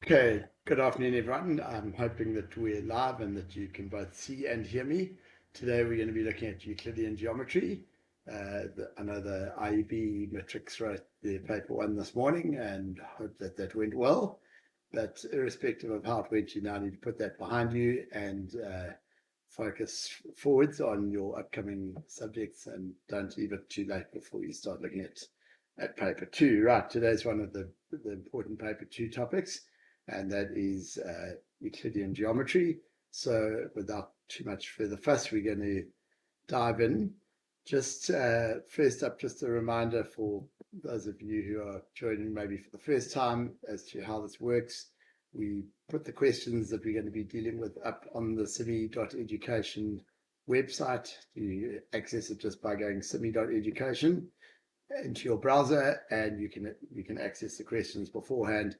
Okay, good afternoon, everyone. I'm hoping that we're live and that you can both see and hear me. Today, we're going to be looking at Euclidean geometry. I know the IEB matrix wrote their paper one this morning and hope that that went well. But irrespective of how it went, you now need to put that behind you and focus forwards on your upcoming subjects and don't leave it too late before you start looking at paper two. Right, today's one of the important paper two topics, and that is Euclidean geometry. So without too much further fuss, we're going to dive in. Just first up, just a reminder for those of you who are joining maybe for the first time as to how this works. We put the questions that we're going to be dealing with up on the simi.education website. You access it just by going simi.education into your browser, and you can access the questions beforehand.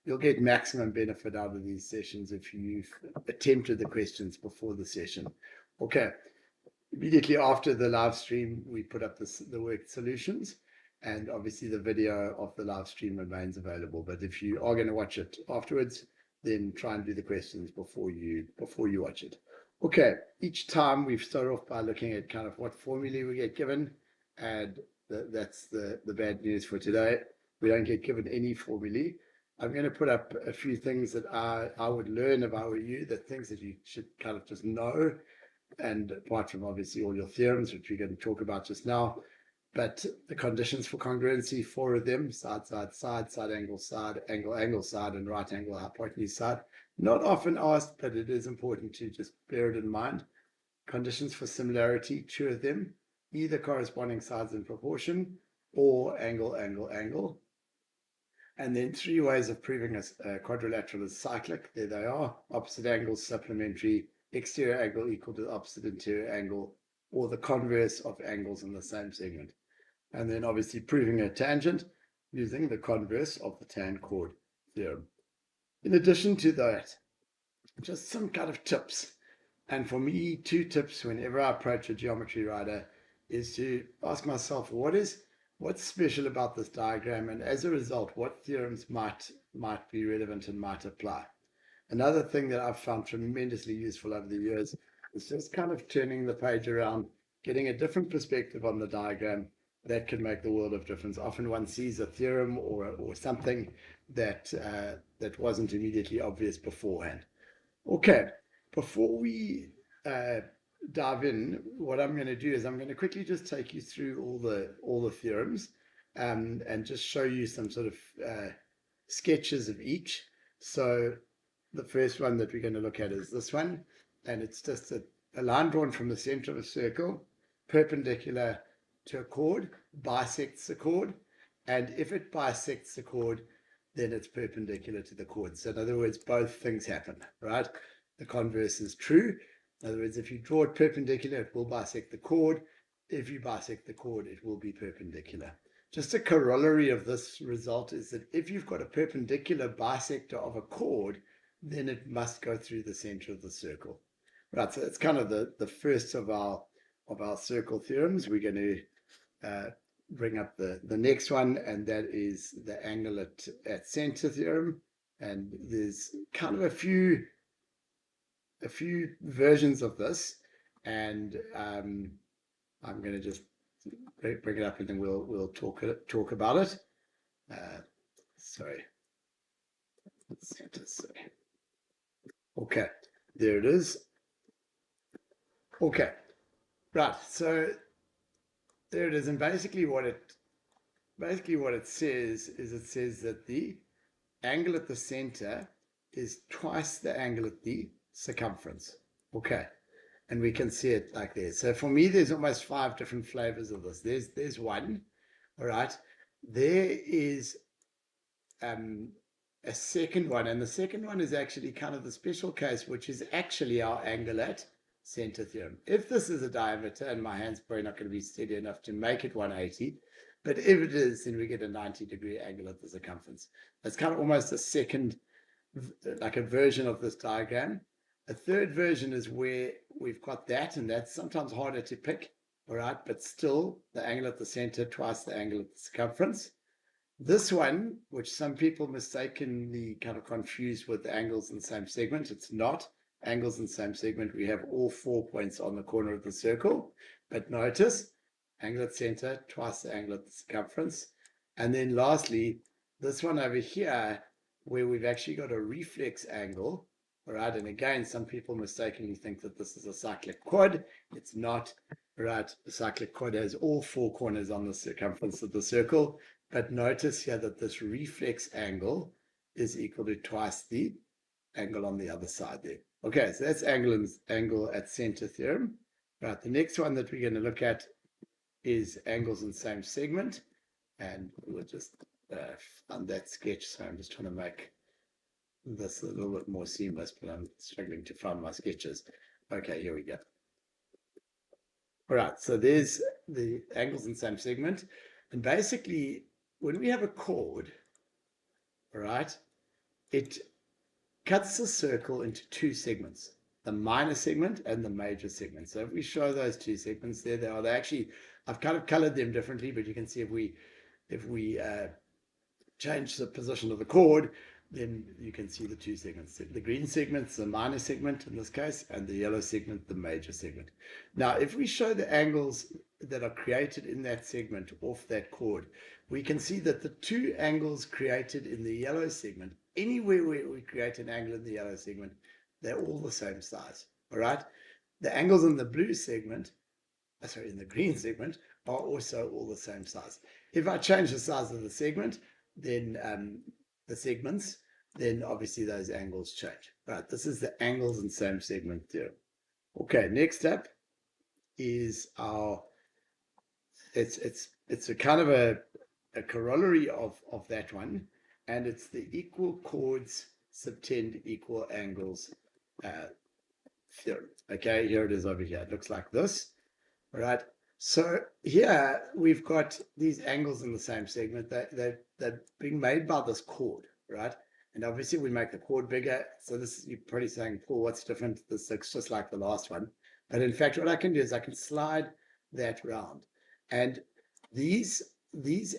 You'll get maximum benefit out of these sessions if you've attempted the questions before the session. Okay, immediately after the live stream, we put up the worked solutions, and obviously the video of the live stream remains available. But if you are going to watch it afterwards, then try and do the questions before you watch it. Okay, each time we've started off by looking at kind of what formulae we get given, and that's the bad news for today. We don't get given any formulae. I'm going to put up a few things that I would learn if I were you, the things that you should kind of just know, and apart from obviously all your theorems, which we're going to talk about just now. But the conditions for congruency, four of them: side, side, side, side angle, angle, angle, side, and right angle, hypotenuse, side. Not often asked, but it is important to just bear it in mind. Conditions for similarity, two of them: either corresponding sides in proportion or angle, angle, angle. And then three ways of proving a quadrilateral is cyclic. There they are: opposite angles supplementary, exterior angle equal to the opposite interior angle, or the converse of angles in the same segment. And then obviously proving a tangent using the converse of the tan chord theorem. In addition to that, just some kind of tips. And for me, two tips whenever I approach a geometry writer is to ask myself, what's special about this diagram, and as a result, what theorems might be relevant and might apply. Another thing that I've found tremendously useful over the years is just kind of turning the page around, getting a different perspective on the diagram. That can make the world of difference. Often one sees a theorem or something that that wasn't immediately obvious beforehand. Okay, before we dive in, what I'm going to do is I'm going to quickly just take you through all the theorems, and just show you some sort of sketches of each. So the first one that we're going to look at is this one, and it's just a line drawn from the center of a circle, perpendicular to a chord, bisects the chord, and if it bisects the chord, then it's perpendicular to the chord. So in other words, both things happen, right? The converse is true. In other words, if you draw it perpendicular, it will bisect the chord. If you bisect the chord, it will be perpendicular. Just a corollary of this result is that if you've got a perpendicular bisector of a chord, then it must go through the center of the circle. Right, so that's kind of the first of our circle theorems. We're going to bring up the next one, and that is the angle at center theorem. And there's kind of a few versions of this, and I'm going to just bring it up, and then we'll talk about it. Sorry, center. Sorry. Okay, there it is. Okay, right. So there it is, and basically what it says is that the angle at the center is twice the angle at the circumference. Okay, and we can see it like this. So for me, there's almost 5 different flavors of this. There's one. All right, there is a second one, and the second one is actually kind of the special case, which is actually our angle at center theorem. If this is a diameter, and my hand's probably not going to be steady enough to make it 180, but if it is, then we get a 90-degree angle at the circumference. That's kind of almost a second, like a version of this diagram. A third version is where we've got that, and that's sometimes harder to pick, all right, but still the angle at the center twice the angle at the circumference. This one, which some people mistakenly kind of confuse with angles in the same segment, it's not angles in the same segment. We have all 4 points on the corner of the circle, but notice angle at center, twice the angle at the circumference. And then lastly, this one over here, where we've actually got a reflex angle, all right? And again, some people mistakenly think that this is a cyclic quad. It's not, right? The cyclic quad has all 4 corners on the circumference of the circle. But notice here that this reflex angle is equal to twice the angle on the other side there. Okay, so that's angle at center theorem. Right, the next one that we're going to look at is angles in the same segment. And we'll just on that sketch, so I'm just trying to make this a little bit more seamless, but I'm struggling to find my sketches. Okay, here we go. All right, so there's the angles in the same segment. And basically, when we have a chord, all right, it cuts the circle into 2 segments, the minor segment and the major segment. So if we show those 2 segments, there they are. They actually, I've kind of colored them differently, but you can see if we change the position of the chord, then you can see the 2 segments. The green segment's the minor segment in this case, and the yellow segment, the major segment. Now, if we show the angles that are created in that segment off that chord, we can see that the 2 angles created in the yellow segment, anywhere where we create an angle in the yellow segment, they're all the same size, all right? The angles in the blue segment, sorry, in the green segment, are also all the same size. If I change the size of the segment, then the segments, then obviously those angles change. Right, this is the angles in same segment theorem. Okay, next up is our, it's a kind of a corollary of that one, and it's the equal chords subtend equal angles theorem. Okay, here it is over here. It looks like this. All right. So here we've got these angles in the same segment. They're being made by this chord, right? And obviously we make the chord bigger. So this, you're probably saying, Paul, what's different? This looks just like the last one. But in fact, what I can do is I can slide that round. And these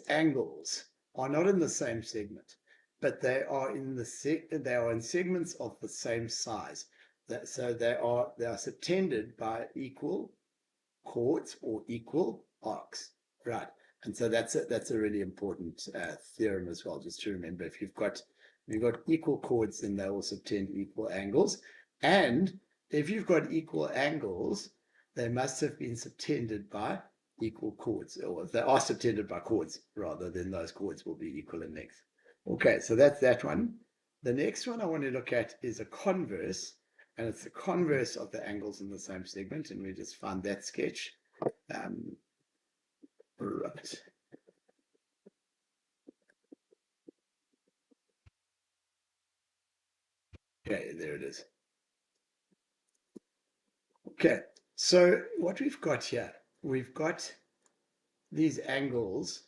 angles are not in the same segment, but they are in segments of the same size. So they are subtended by equal chords or equal arcs, right? And so that's a really important theorem as well, just to remember. If you've got equal chords, then they will subtend equal angles, and if you've got equal angles, they must have been subtended by equal chords, or they are subtended by chords rather, than those chords will be equal in length. Okay, so that's that one. The next one I want to look at is a converse, and it's the converse of the angles in the same segment, and we just find that sketch. Right. Okay, there it is. Okay, so what we've got here, we've got these angles.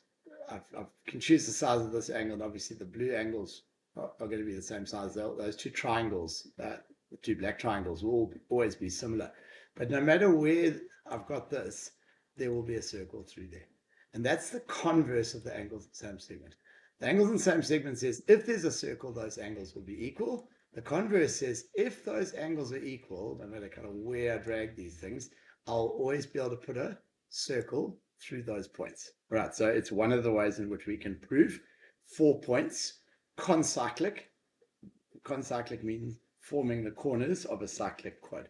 I can choose the size of this angle, and obviously the blue angles are going to be the same size. Those 2 triangles, the 2 black triangles, will always be similar. But no matter where I've got this, there will be a circle through there. And that's the converse of the angles in the same segment. The angles in the same segment says if there's a circle, those angles will be equal. The converse says if those angles are equal, no matter kind of where I drag these things, I'll always be able to put a circle through those points. Right, so it's one of the ways in which we can prove 4 points concyclic. Concyclic means forming the corners of a cyclic quad.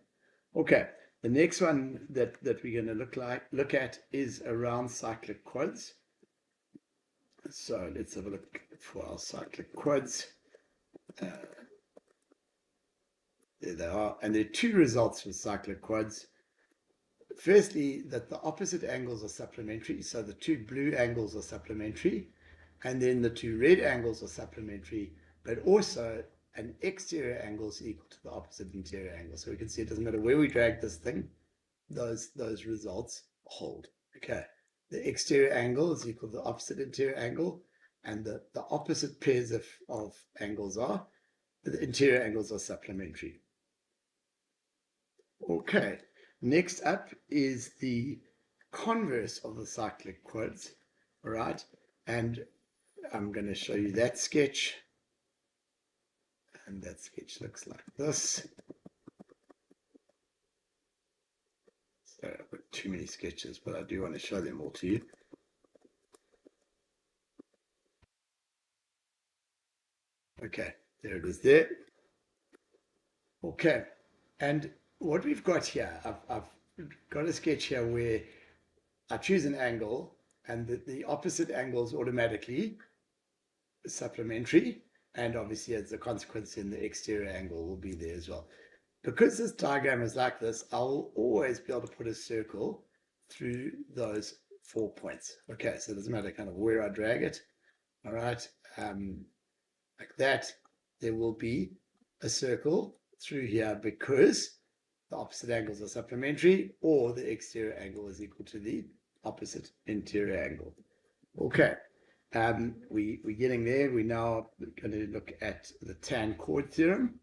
Okay, the next one that we're going to look at is around cyclic quads. So let's have a look for our cyclic quads. There they are, and there are 2 results for cyclic quads. Firstly, that the opposite angles are supplementary, so the 2 blue angles are supplementary, and then the 2 red angles are supplementary, but also an exterior angle is equal to the opposite interior angle. So we can see it doesn't matter where we drag this thing, those results hold. Okay, the exterior angle is equal to the opposite interior angle, and the opposite pairs of angles are, the interior angles are supplementary. Okay, next up is the converse of the cyclic quads, all right? And I'm going to show you that sketch. And that sketch looks like this. So I've got too many sketches, but I do want to show them all to you. Okay, there it is there. Okay, and what we've got here, I've got a sketch here where I choose an angle, and the opposite angle is automatically supplementary, and obviously as a consequence then the exterior angle will be there as well. Because this diagram is like this, I'll always be able to put a circle through those 4 points. Okay, so it doesn't matter kind of where I drag it. All right, like that, there will be a circle through here because the opposite angles are supplementary, or the exterior angle is equal to the opposite interior angle. Okay, we're getting there. We're now going to look at the tan chord theorem.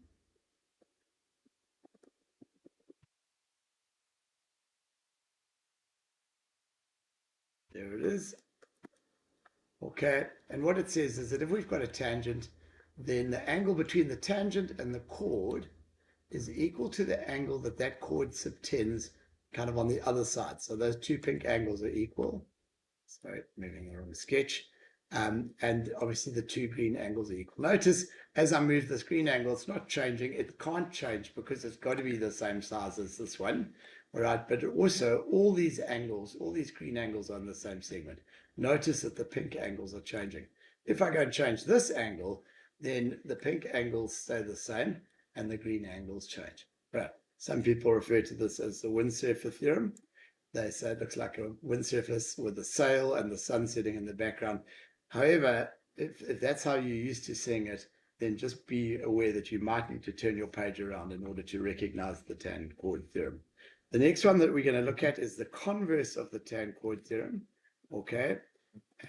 There it is. Okay, and what it says is that if we've got a tangent, then the angle between the tangent and the chord is equal to the angle that that chord subtends kind of on the other side. So those two pink angles are equal. Sorry, moving the wrong sketch. And obviously the two green angles are equal. Notice as I move this green angle, it's not changing. It can't change because it's got to be the same size as this one. All right, but also all these angles, all these green angles are in the same segment. Notice that the pink angles are changing. If I go and change this angle, then the pink angles stay the same and the green angles change. Right. Some people refer to this as the windsurfer theorem. They say it looks like a windsurfer with a sail and the sun setting in the background. However, if that's how you're used to seeing it, then just be aware that you might need to turn your page around in order to recognize the tan chord theorem. The next one that we're going to look at is the converse of the tan chord theorem. Okay,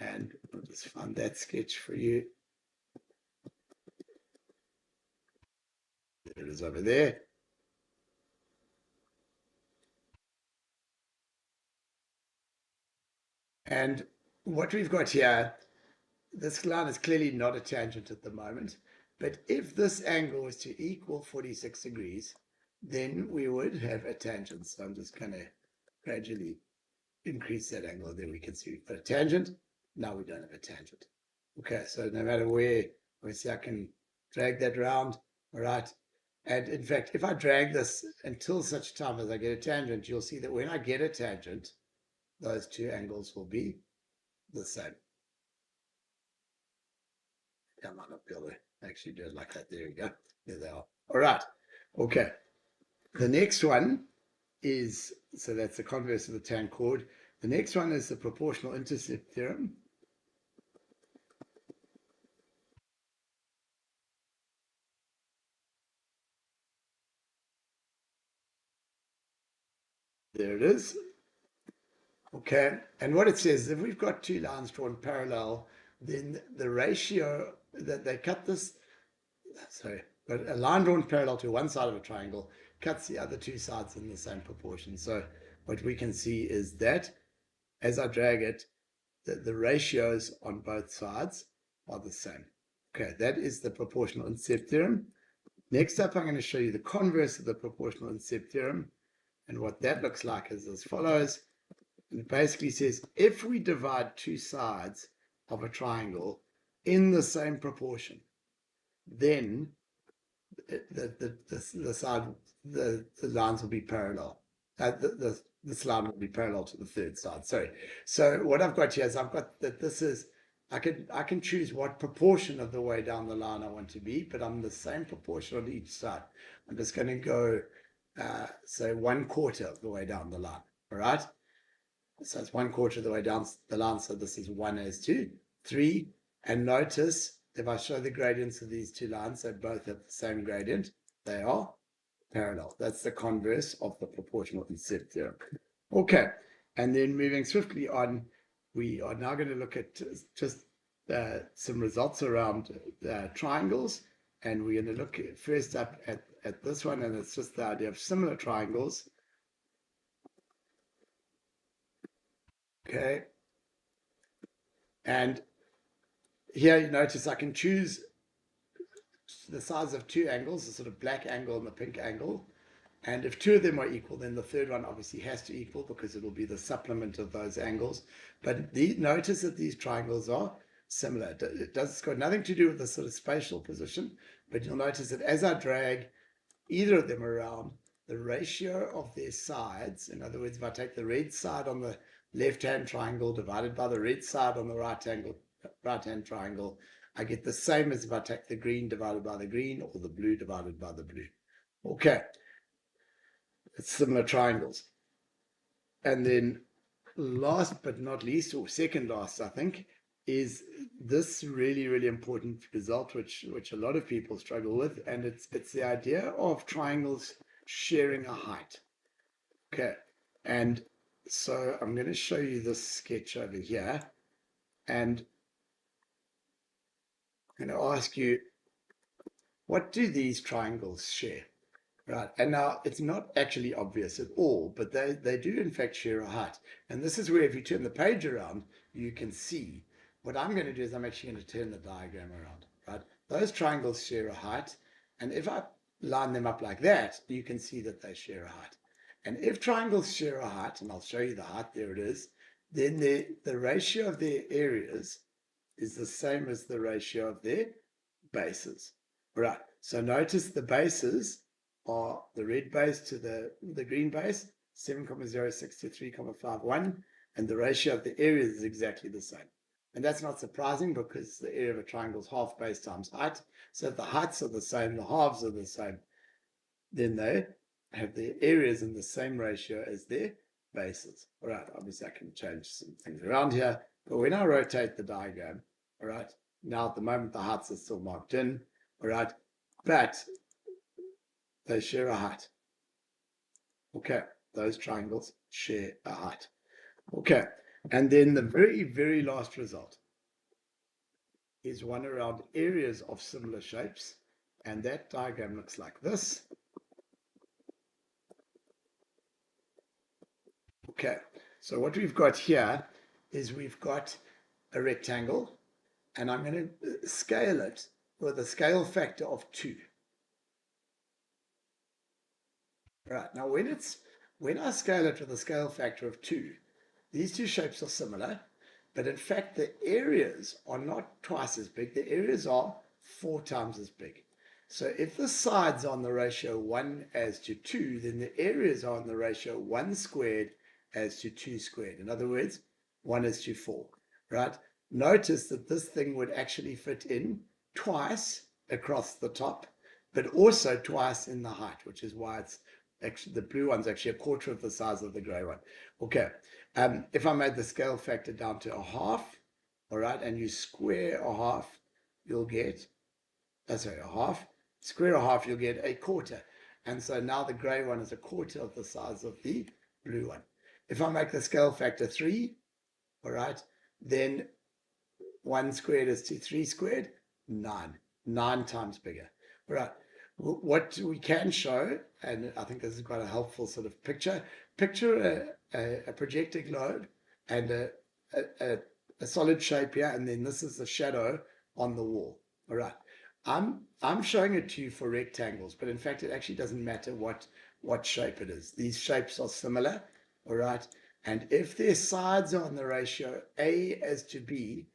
and I'll just find that sketch for you. There it is over there. And what we've got here, this line is clearly not a tangent at the moment, but if this angle was to equal 46 degrees, then we would have a tangent. So I'm just going to gradually increase that angle. There we can see we've got a tangent. Now we don't have a tangent. Okay, so no matter where, obviously I can drag that around, all right? And in fact, if I drag this until such time as I get a tangent, you'll see that when I get a tangent, those two angles will be the same. I might not be able to actually do it like that. There we go. There they are. All right. Okay. The next one is, so that's the converse of the tan chord. The next one is the proportional intercept theorem. There it is. Okay. And what it says, if we've got two lines drawn parallel, then the ratio that they cut this, sorry, but a line drawn parallel to one side of a triangle cuts the other two sides in the same proportion. So what we can see is that as I drag it, the ratios on both sides are the same. Okay, that is the proportional intercept theorem. Next up, I'm going to show you the converse of the proportional intercept theorem. And what that looks like is as follows. And it basically says if we divide two sides of a triangle in the same proportion, then the lines will be parallel. This line will be parallel to the third side. Sorry. So what I've got here is I've got that this is, I can choose what proportion of the way down the line I want to be, but I'm the same proportion on each side. I'm just going to go, say 1/4 of the way down the line. All right. So it's 1/4 of the way down the line. So this is 1:3. And notice if I show the gradients of these two lines, they both have the same gradient. They are parallel. That's the converse of the proportional intercept theorem. Okay, and then moving swiftly on, we are now going to look at just some results around triangles, and we're going to look first up at this one, and it's just the idea of similar triangles. Okay, and here you notice I can choose the size of two angles, the sort of black angle and the pink angle. And if two of them are equal, then the third one obviously has to equal because it will be the supplement of those angles. But notice that these triangles are similar. It's got nothing to do with the sort of spatial position, but you'll notice that as I drag either of them around, the ratio of their sides, in other words, if I take the red side on the left-hand triangle divided by the red side on the right-hand triangle, I get the same as if I take the green divided by the green or the blue divided by the blue. Okay, it's similar triangles. And then last but not least, or second last, I think, is this really, really important result, which a lot of people struggle with, and it's the idea of triangles sharing a height. Okay, and so I'm going to show you this sketch over here, and I'm going to ask you, what do these triangles share? Right, and now it's not actually obvious at all, but they do in fact share a height. And this is where if you turn the page around, you can see. What I'm going to do is I'm actually going to turn the diagram around, right? Those triangles share a height, and if I line them up like that, you can see that they share a height. And if triangles share a height, and I'll show you the height, there it is, then the ratio of their areas is the same as the ratio of their bases. Right, so notice the bases are the red base to the green base, 7,06 to 3,51, and the ratio of the areas is exactly the same. And that's not surprising because the area of a triangle is half base times height. So if the heights are the same, the halves are the same, then they have their areas in the same ratio as their bases. All right, obviously I can change some things around here, but when I rotate the diagram, all right, now at the moment the heights are still marked in, all right, but they share a height. Okay, those triangles share a height. Okay, and then the very, very last result is one around areas of similar shapes, and that diagram looks like this. Okay, so what we've got here is we've got a rectangle, and I'm going to scale it with a scale factor of 2. Right, now when I scale it with a scale factor of 2, these two shapes are similar, but in fact the areas are not twice as big, the areas are 4 times as big. So if the sides are on the ratio 1 as to 2, then the areas are on the ratio 1 squared as to 2 squared. In other words, 1 is to 4, right? Notice that this thing would actually fit in twice across the top, but also twice in the height, which is why it's actually the blue one's actually a quarter of the size of the gray one. Okay, if I made the scale factor down to a half, all right, and you square a half, you'll get, sorry, a half, square a half, you'll get a quarter. And so now the gray one is a quarter of the size of the blue one. If I make the scale factor 3, all right, then 1 squared is to 3 squared, 9. 9 times bigger. All right. What we can show, and I think this is quite a helpful sort of picture a projector globe and a solid shape here, and then this is the shadow on the wall. All right. I'm showing it to you for rectangles, but in fact it actually doesn't matter what shape it is. These shapes are similar, all right? And if their sides are in the ratio A as to B,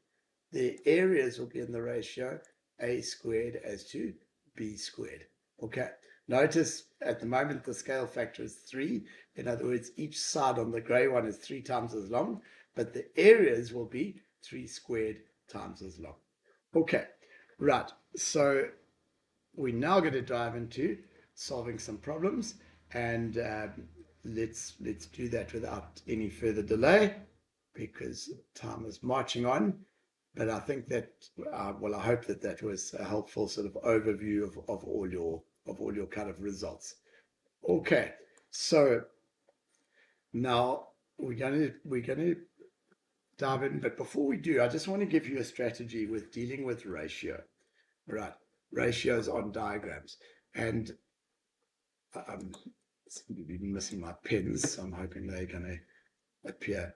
their areas will be in the ratio A squared as to B squared. Okay, notice at the moment the scale factor is 3. In other words, each side on the gray one is 3 times as long, but the areas will be 3 squared times as long. Okay, right, so we're now going to dive into solving some problems, and let's do that without any further delay because time is marching on. But I think that well, I hope that was a helpful sort of overview of all your kind of results. Okay, so now we're gonna dive in, but before we do, I just want to give you a strategy with dealing with ratio. Right, ratios on diagrams, and seem to be missing my pens, so I'm hoping they're going to appear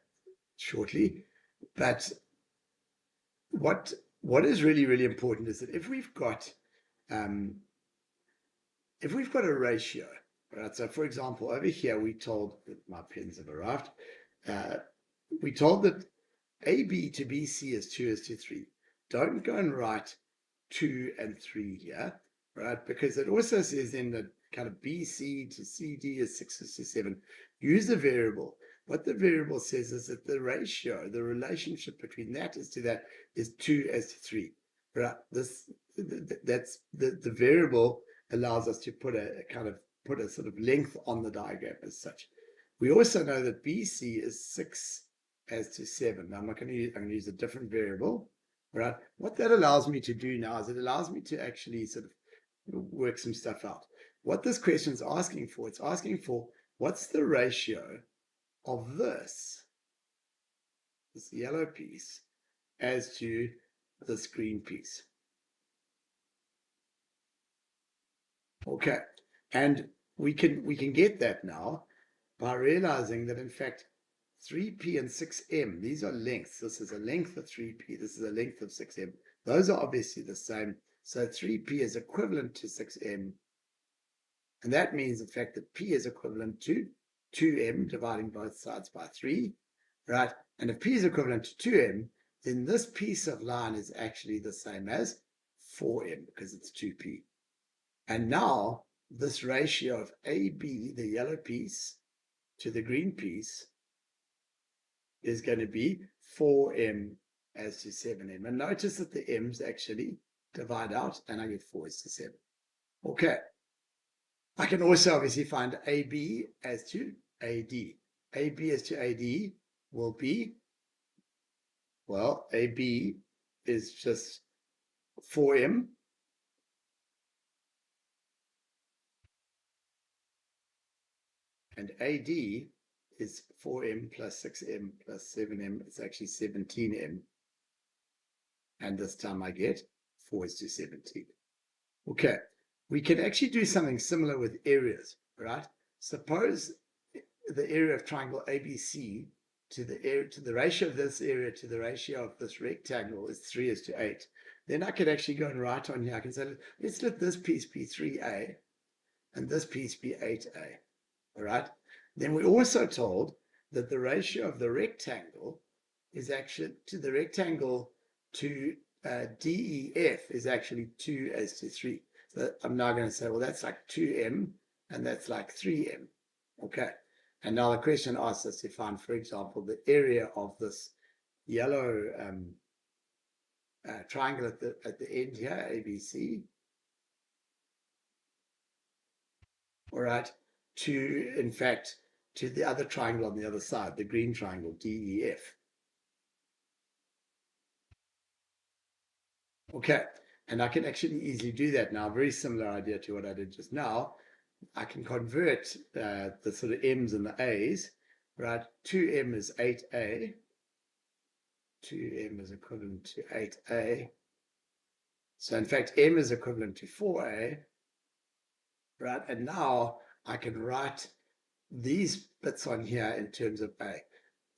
shortly. But what what is really, really important is that if we've got a ratio, right? So for example, over here, we told that my pens have arrived. We told that AB to BC is 2:3. Don't go and write 2 and 3 here, right? Because it also says then that kind of BC to CD is 6:7. Use the variable. What the variable says is that the ratio, the relationship between that is to that is 2:3, right? That's the variable allows us to put a sort of length on the diagram as such. We also know that BC is 6:7. Now I'm going to use a different variable, right? What that allows me to do now is it allows me to actually sort of work some stuff out. What this question is asking for, it's asking for what's the ratio of this yellow piece as to this green piece. Okay, and we can get that now by realizing that in fact 3p and 6m, these are lengths. This is a length of 3p, this is a length of 6m. Those are obviously the same. So 3p is equivalent to 6m. And that means, in fact, that p is equivalent to 2m, dividing both sides by 3, right? And if p is equivalent to 2m, then this piece of line is actually the same as 4m, because it's 2p. And now, this ratio of AB, the yellow piece, to the green piece, is going to be 4m as to 7m. And notice that the m's actually divide out, and I get 4 as to 7. Okay. I can also obviously find AB as to AD. AB as to AD will be, well, AB is just 4m. And AD is 4m plus 6m plus 7m. It's actually 17m. And this time I get 4 is to 17. Okay. We can actually do something similar with areas, right? Suppose the area of triangle ABC to the ratio of this area to the ratio of this rectangle is 3:8. Then I could actually go and write on here. I can say, let's let this piece be 3a and this piece be 8a. All right. Then we're also told that the ratio of the rectangle is actually to the rectangle to DEF is actually 2:3. So I'm now going to say, well, that's like 2m and that's like 3m. Okay. And now the question asks us to find, for example, the area of this yellow triangle at the end here, ABC. All right. In fact, to the other triangle on the other side, the green triangle, DEF. Okay. And I can actually easily do that now. Very similar idea to what I did just now. I can convert the sort of m's and the a's, right? 2m is 8a. 2m is equivalent to 8a. So in fact, m is equivalent to 4a, right? And now I can write these bits on here in terms of a.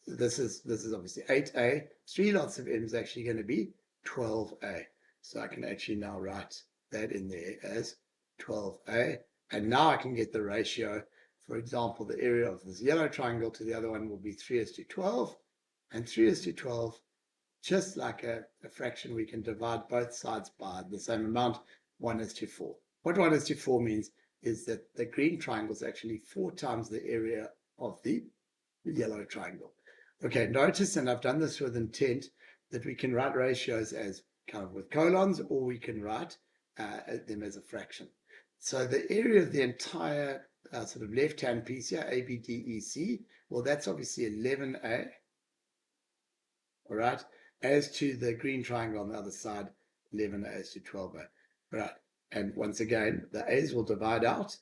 This is obviously 8a. 3 lots of m is actually going to be 12a. So I can actually now write that in there as 12a. And now I can get the ratio. For example, the area of this yellow triangle to the other one will be 3:12. And 3:12, just like a fraction, we can divide both sides by the same amount, 1:4. What 1:4 means is that the green triangle is actually 4 times the area of the yellow triangle. Okay, notice, and I've done this with intent, that we can write ratios as kind of with colons, or we can write them as a fraction. So the area of the entire sort of left-hand piece here, ABDEC, well, that's obviously 11a. All right, as to the green triangle on the other side, 11a as to 12a. All right, and once again, the a's will divide out,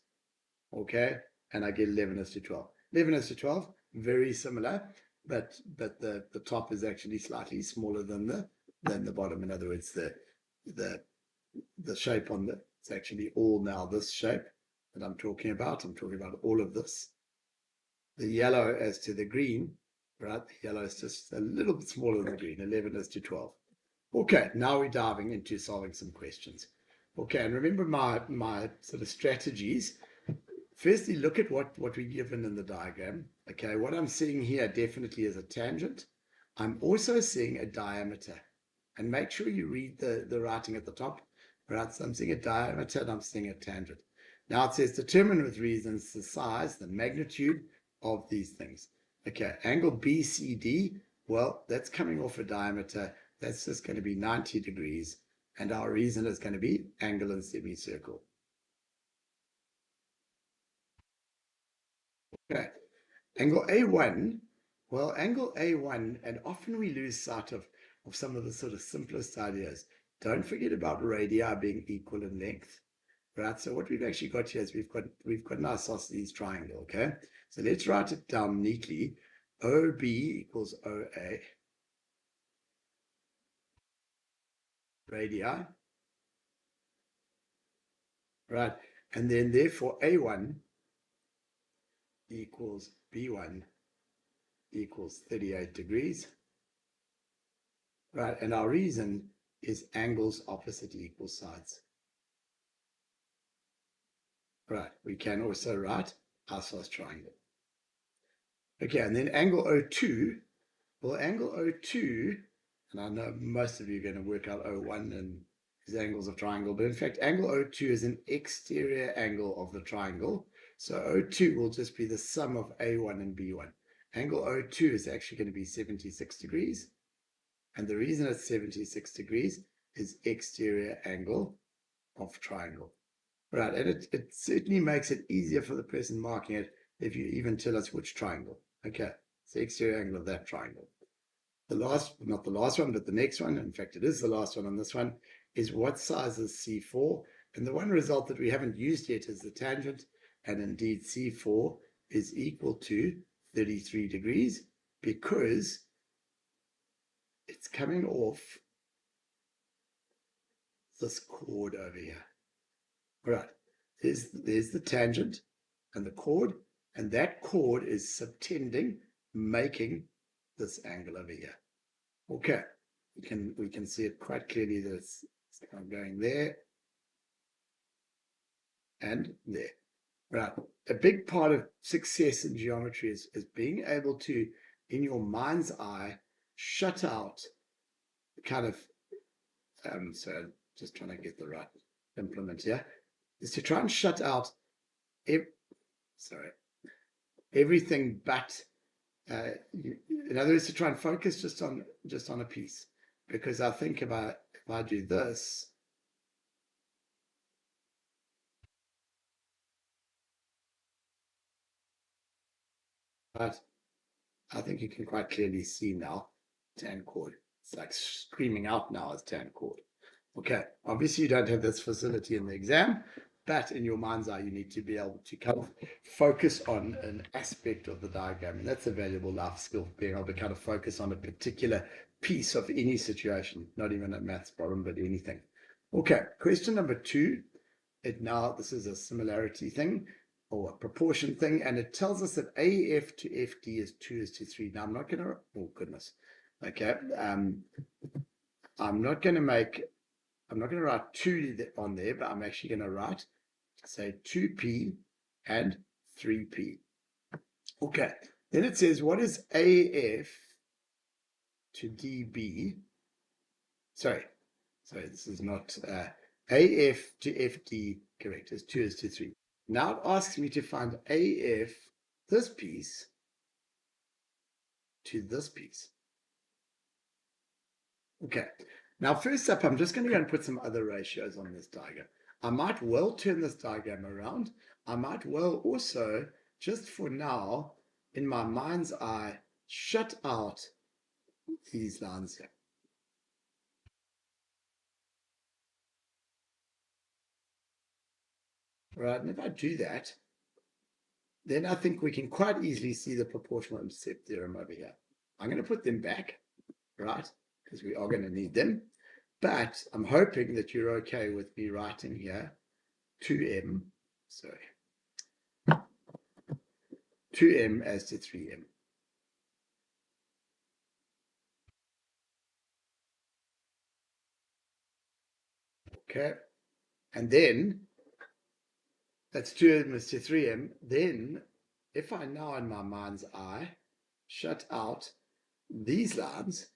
okay, and I get 11 as to 12. 11 as to 12, very similar, but the top is actually slightly smaller than the bottom. In other words, the shape on it's actually all now this shape that I'm talking about. I'm talking about all of this. The yellow as to the green, right? The yellow is just a little bit smaller than the green, 11 as to 12. Okay, now we're diving into solving some questions. Okay, and remember my sort of strategies. Firstly, look at what we're given in the diagram. Okay, what I'm seeing here definitely is a tangent. I'm also seeing a diameter. And make sure you read the writing at the top. Right, so I'm seeing a diameter and I'm seeing a tangent. Now it says determine with reasons the size, the magnitude of these things. Okay, angle BCD, well, that's coming off a diameter. That's just going to be 90 degrees. And our reason is going to be angle and semicircle. Okay, angle A1, well, angle A1, and often we lose sight of some of the sort of simplest ideas. Don't forget about radii being equal in length, right? So what we've actually got here is we've got an isosceles triangle, okay? So let's write it down neatly. OB equals OA, radii, right? And then therefore A1 equals B1 equals 38 degrees, right? And our reason is angles opposite equal sides. Right, we can also write isosceles triangle. Okay, and then angle O2, well, angle O2, and I know most of you are going to work out O1 and these angles of triangle, but in fact, angle O2 is an exterior angle of the triangle. So O2 will just be the sum of A1 and B1. Angle O2 is actually going to be 76 degrees. And the reason it's 76 degrees is exterior angle of triangle. Right, and it certainly makes it easier for the person marking it if you even tell us which triangle. Okay, it's the exterior angle of that triangle. The last, not the last one, but the next one, in fact, it is the last one on this one, is what size is C4? And the one result that we haven't used yet is the tangent, and indeed C4 is equal to 33 degrees because it's coming off this chord over here. Right, there's the tangent and the chord, and that chord is subtending, making this angle over here. Okay, we can see it quite clearly that it's kind of going there and there. Right, a big part of success in geometry is being able to, in your mind's eye, shut out kind of, so just trying to get the right implement here, is to try and shut out everything but in other words, to try and focus just on a piece, because I think if I do this, but I think you can quite clearly see now tan chord. It's like screaming out now as tan chord. Okay, obviously you don't have this facility in the exam, but in your mind's eye, you need to be able to kind of focus on an aspect of the diagram. And that's a valuable life skill, being able to kind of focus on a particular piece of any situation, not even a maths problem, but anything. Okay, question number 2. This is a similarity thing or a proportion thing, and it tells us that AF to FD is 2:3. Now I'm not going to, oh goodness. Okay, I'm not going to write 2 on there, but I'm actually going to write, say, 2P and 3P. Okay, then it says, what is AF to DB? Sorry, this is not AF to FD, correct, is 2:3. Now it asks me to find AF, this piece, to this piece. Okay, now first up, I'm just going to go and put some other ratios on this diagram. I might well turn this diagram around. I might well also, just for now, in my mind's eye, shut out these lines here. Right, and if I do that, then I think we can quite easily see the proportional intercept theorem over here. I'm going to put them back, right, because we are going to need them. But I'm hoping that you're okay with me writing here 2m, sorry, 2m as to 3m. Okay, and then that's 2m is to 3m. Then if I now in my mind's eye shut out these lines,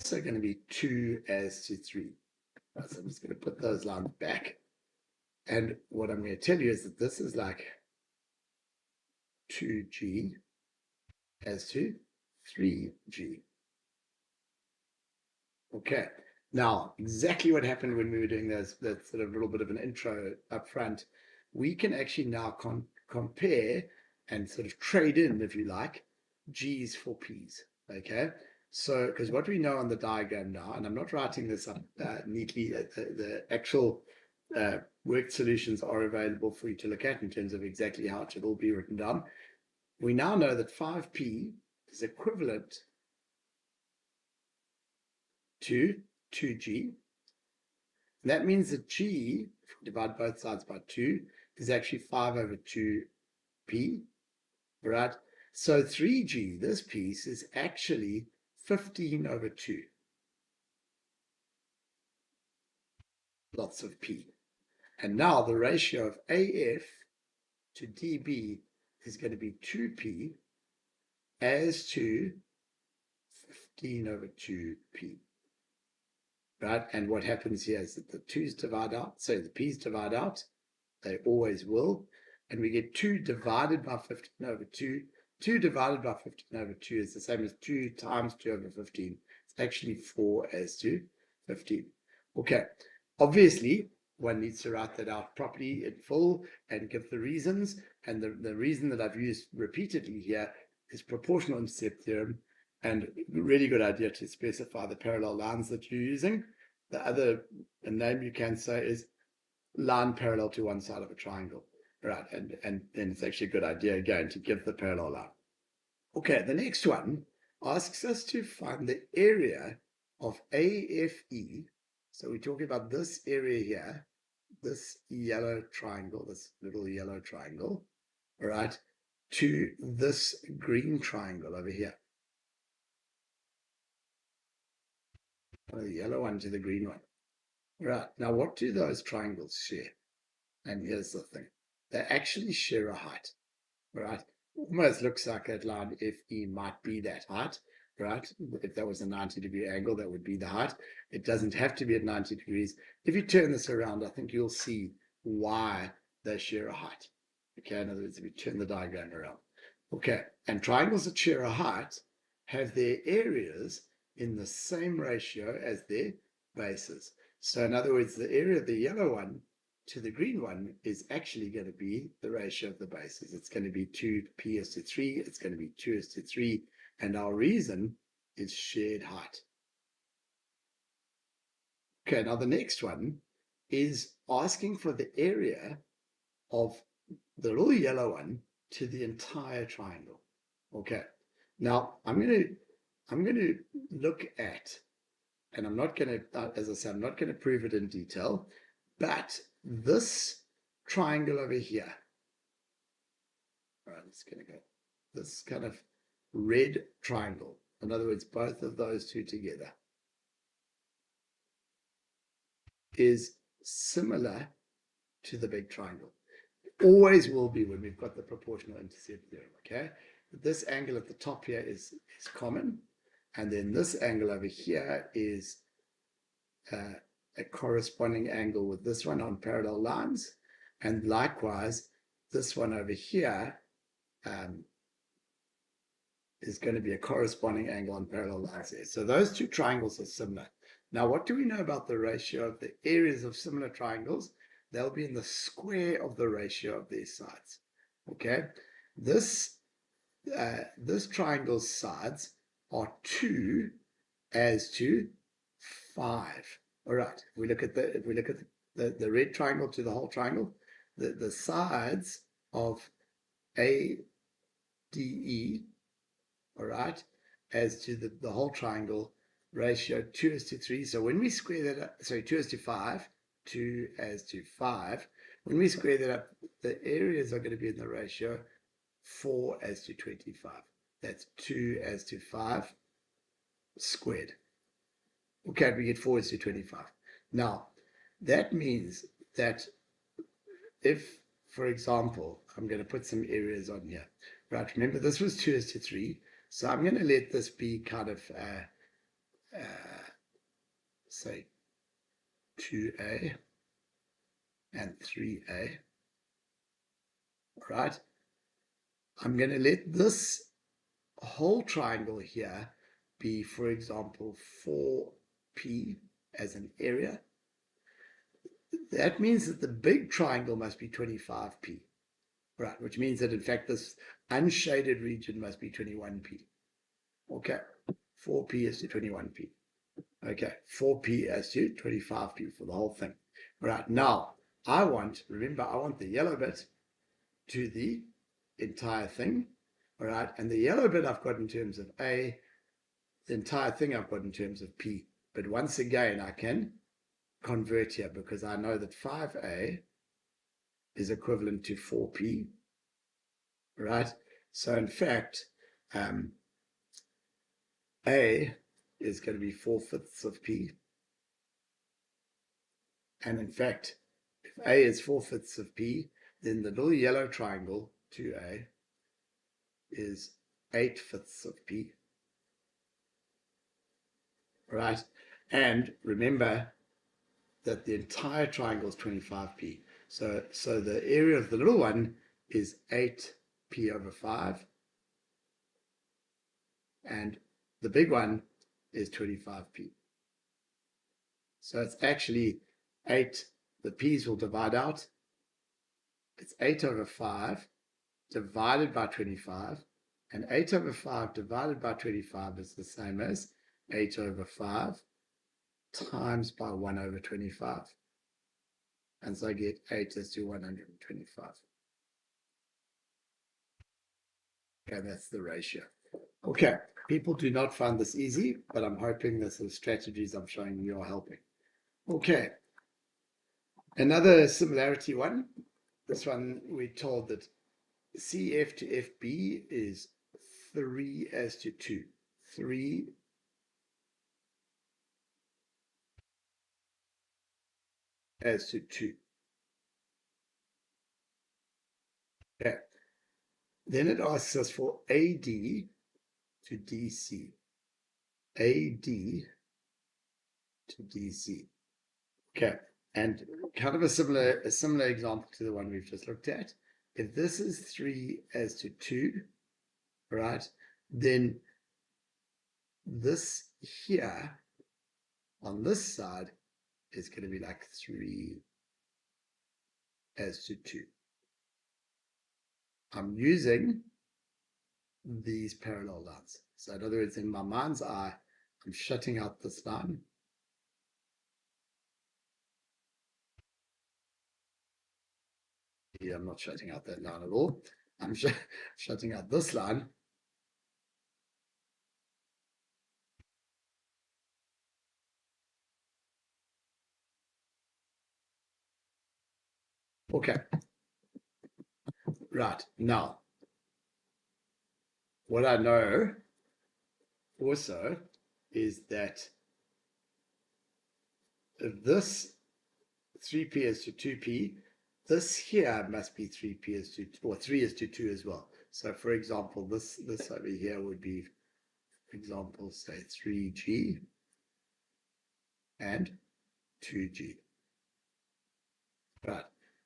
so going to be 2 as to 3. So I'm just going to put those lines back. And what I'm going to tell you is that this is like 2g as to 3g. Okay. Now, exactly what happened when we were doing that sort of little bit of an intro up front, we can actually now compare and sort of trade in, if you like, G's for P's. Okay. So, because what we know on the diagram now, and I'm not writing this up neatly, the actual worked solutions are available for you to look at in terms of exactly how it should all be written down. We now know that 5p is equivalent to 2g. And that means that g, if we divide both sides by 2, is actually 5 over 2p, right? So 3g, this piece, is actually 15 over 2. Lots of p. And now the ratio of AF to DB is going to be 2p as to 15 over 2p. Right? And what happens here is that the 2's divide out, so the p's divide out, they always will, and we get 2 divided by 15 over 2. 2 divided by 15 over 2 is the same as 2 times 2 over 15. It's actually 4 as to 15. Okay, obviously, one needs to write that out properly in full and give the reasons, and the reason that I've used repeatedly here is proportional intercept theorem. And really good idea to specify the parallel lines that you're using. The other name you can say is line parallel to one side of a triangle, right? And then it's actually a good idea again to give the parallel line. Okay, the next one asks us to find the area of AFE. So we're talking about this area here, this yellow triangle, this little yellow triangle, all right, to this green triangle over here. The yellow one to the green one. Right. Now, what do those triangles share? And here's the thing. They actually share a height, right? Almost looks like that line FE might be that height, right? If that was a 90-degree angle, that would be the height. It doesn't have to be at 90 degrees. If you turn this around, I think you'll see why they share a height. Okay, in other words, if you turn the diagram around. Okay, and triangles that share a height have their areas in the same ratio as their bases. So in other words, the area of the yellow one to the green one is actually going to be the ratio of the bases. It's going to be 2p is to 3, it's going to be 2 is to 3, and our reason is shared height. Okay, now the next one is asking for the area of the little yellow one to the entire triangle. Okay, now I'm going to look at, and I'm not going to, as I said, I'm not going to prove it in detail, but this triangle over here, all right, it's going to go, this kind of red triangle, in other words, both of those two together, is similar to the big triangle. Always will be when we've got the proportional intercept theorem, okay? This angle at the top here is common, and then this angle over here is a corresponding angle with this one on parallel lines, and likewise, this one over here is going to be a corresponding angle on parallel lines there. So those two triangles are similar. Now, what do we know about the ratio of the areas of similar triangles? They'll be in the square of the ratio of their sides. Okay, this triangle's sides are 2 as to 5. All right. If we look at the red triangle to the whole triangle, the sides of ADE, all right, as to the whole triangle ratio 2 as to 3. So when we square that up, sorry, 2 as to 5, 2 as to 5, When we square that up, the areas are going to be in the ratio 4 as to 25. That's 2 as to 5 squared. Okay, we get 4 as to 25. Now, that means that if, for example, I'm going to put some areas on here. Right, remember this was 2 as to 3. So I'm going to let this be kind of, say, 2a and 3a. Right? I'm going to let this whole triangle here be, for example, 4p as an area. That means that the big triangle must be 25p, right? Which means that, in fact, this unshaded region must be 21p. Okay, 4p is to 21p. Okay, 4p as to 25p for the whole thing. Right, now, remember, I want the yellow bit to the entire thing. All right, and the yellow bit I've got in terms of A, the entire thing I've got in terms of P. But once again, I can convert here because I know that 5A is equivalent to 4P, right? So in fact, A is going to be 4/5 of P. And in fact, if A is 4/5 of P, then the little yellow triangle, 2A, is 8/5 of P. Right? And remember that the entire triangle is 25p. So the area of the little one is 8p over 5. And the big one is 25p. So it's actually 8. The p's will divide out. It's 8 over 5 divided by 25. And 8 over 5 divided by 25 is the same as 8 over 5 times by 1 over 25. And so I get 8 as to 125. Okay, that's the ratio. Okay, people do not find this easy, but I'm hoping the sort of strategies I'm showing you are helping. Okay, another similarity one. This one we're told that CF to FB is 3 as to 2. 3 as to 2. Okay. Then it asks us for AD to DC. AD to DC. Okay, and kind of a similar example to the one we've just looked at. If this is 3 as to 2, right, then this here on this side is going to be like 3 as to 2. I'm using these parallel lines. So in other words, in my mind's eye, I'm shutting out this line. Yeah, I'm not shutting out that line at all. I'm shutting out this line. Okay. Right. Now, what I know also is that if this 3p is to 2p, this here must be 3p is to, or 3 is to 2 as well. So for example, this over here would be, for example, say 3g and 2g. Right.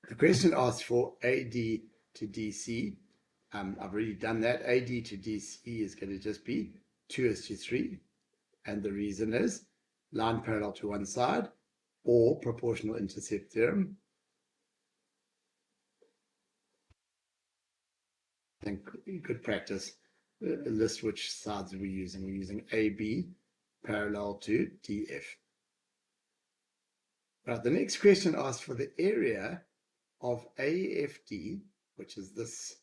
The question asks for AD to DC. I've already done that. AD to DC is going to just be 2 is to 3. And the reason is line parallel to one side or proportional intercept theorem. I think you could practice list which sides we're using. We're using AB parallel to DF. Right, the next question asks for the area of AFD, which is this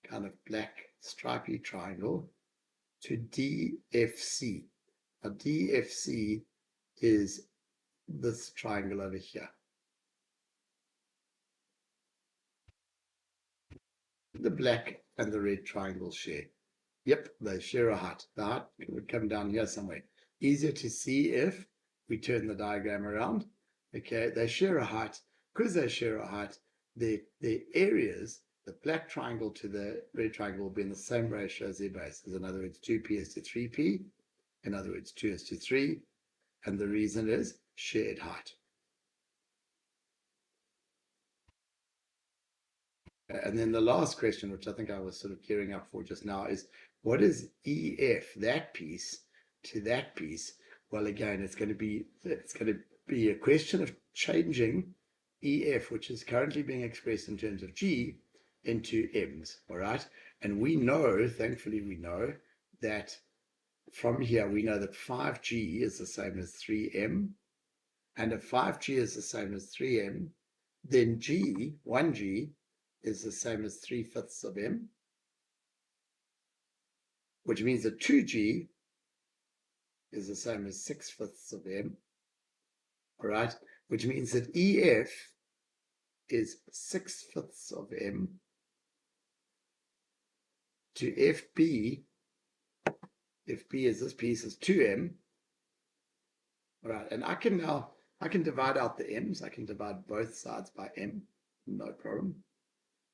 kind of black stripy triangle, to DFC. Now DFC is this triangle over here. the black and the red triangle share? Yep, they share a height. The height would come down here somewhere. Easier to see if we turn the diagram around. Okay, they share a height. Because they share a height, the areas, the black triangle to the red triangle will be in the same ratio as their bases. In other words, 2p is to 3p. In other words, 2 is to 3. And the reason is shared height. And then the last question, which I think I was sort of gearing up for just now, is what is EF, that piece, to that piece? Well, again, it's going to be a question of changing EF, which is currently being expressed in terms of G, into M's. All right. And we know, thankfully, we know that from here, we know that 5G is the same as 3M. And if 5G is the same as 3M, then G, 1G, is the same as 3/5 of M, which means that 2G is the same as 6/5 of M, all right? Which means that EF is 6/5 of M to FB. If B is this piece is 2M, all right? And I can divide out the M's. I can divide both sides by M, no problem,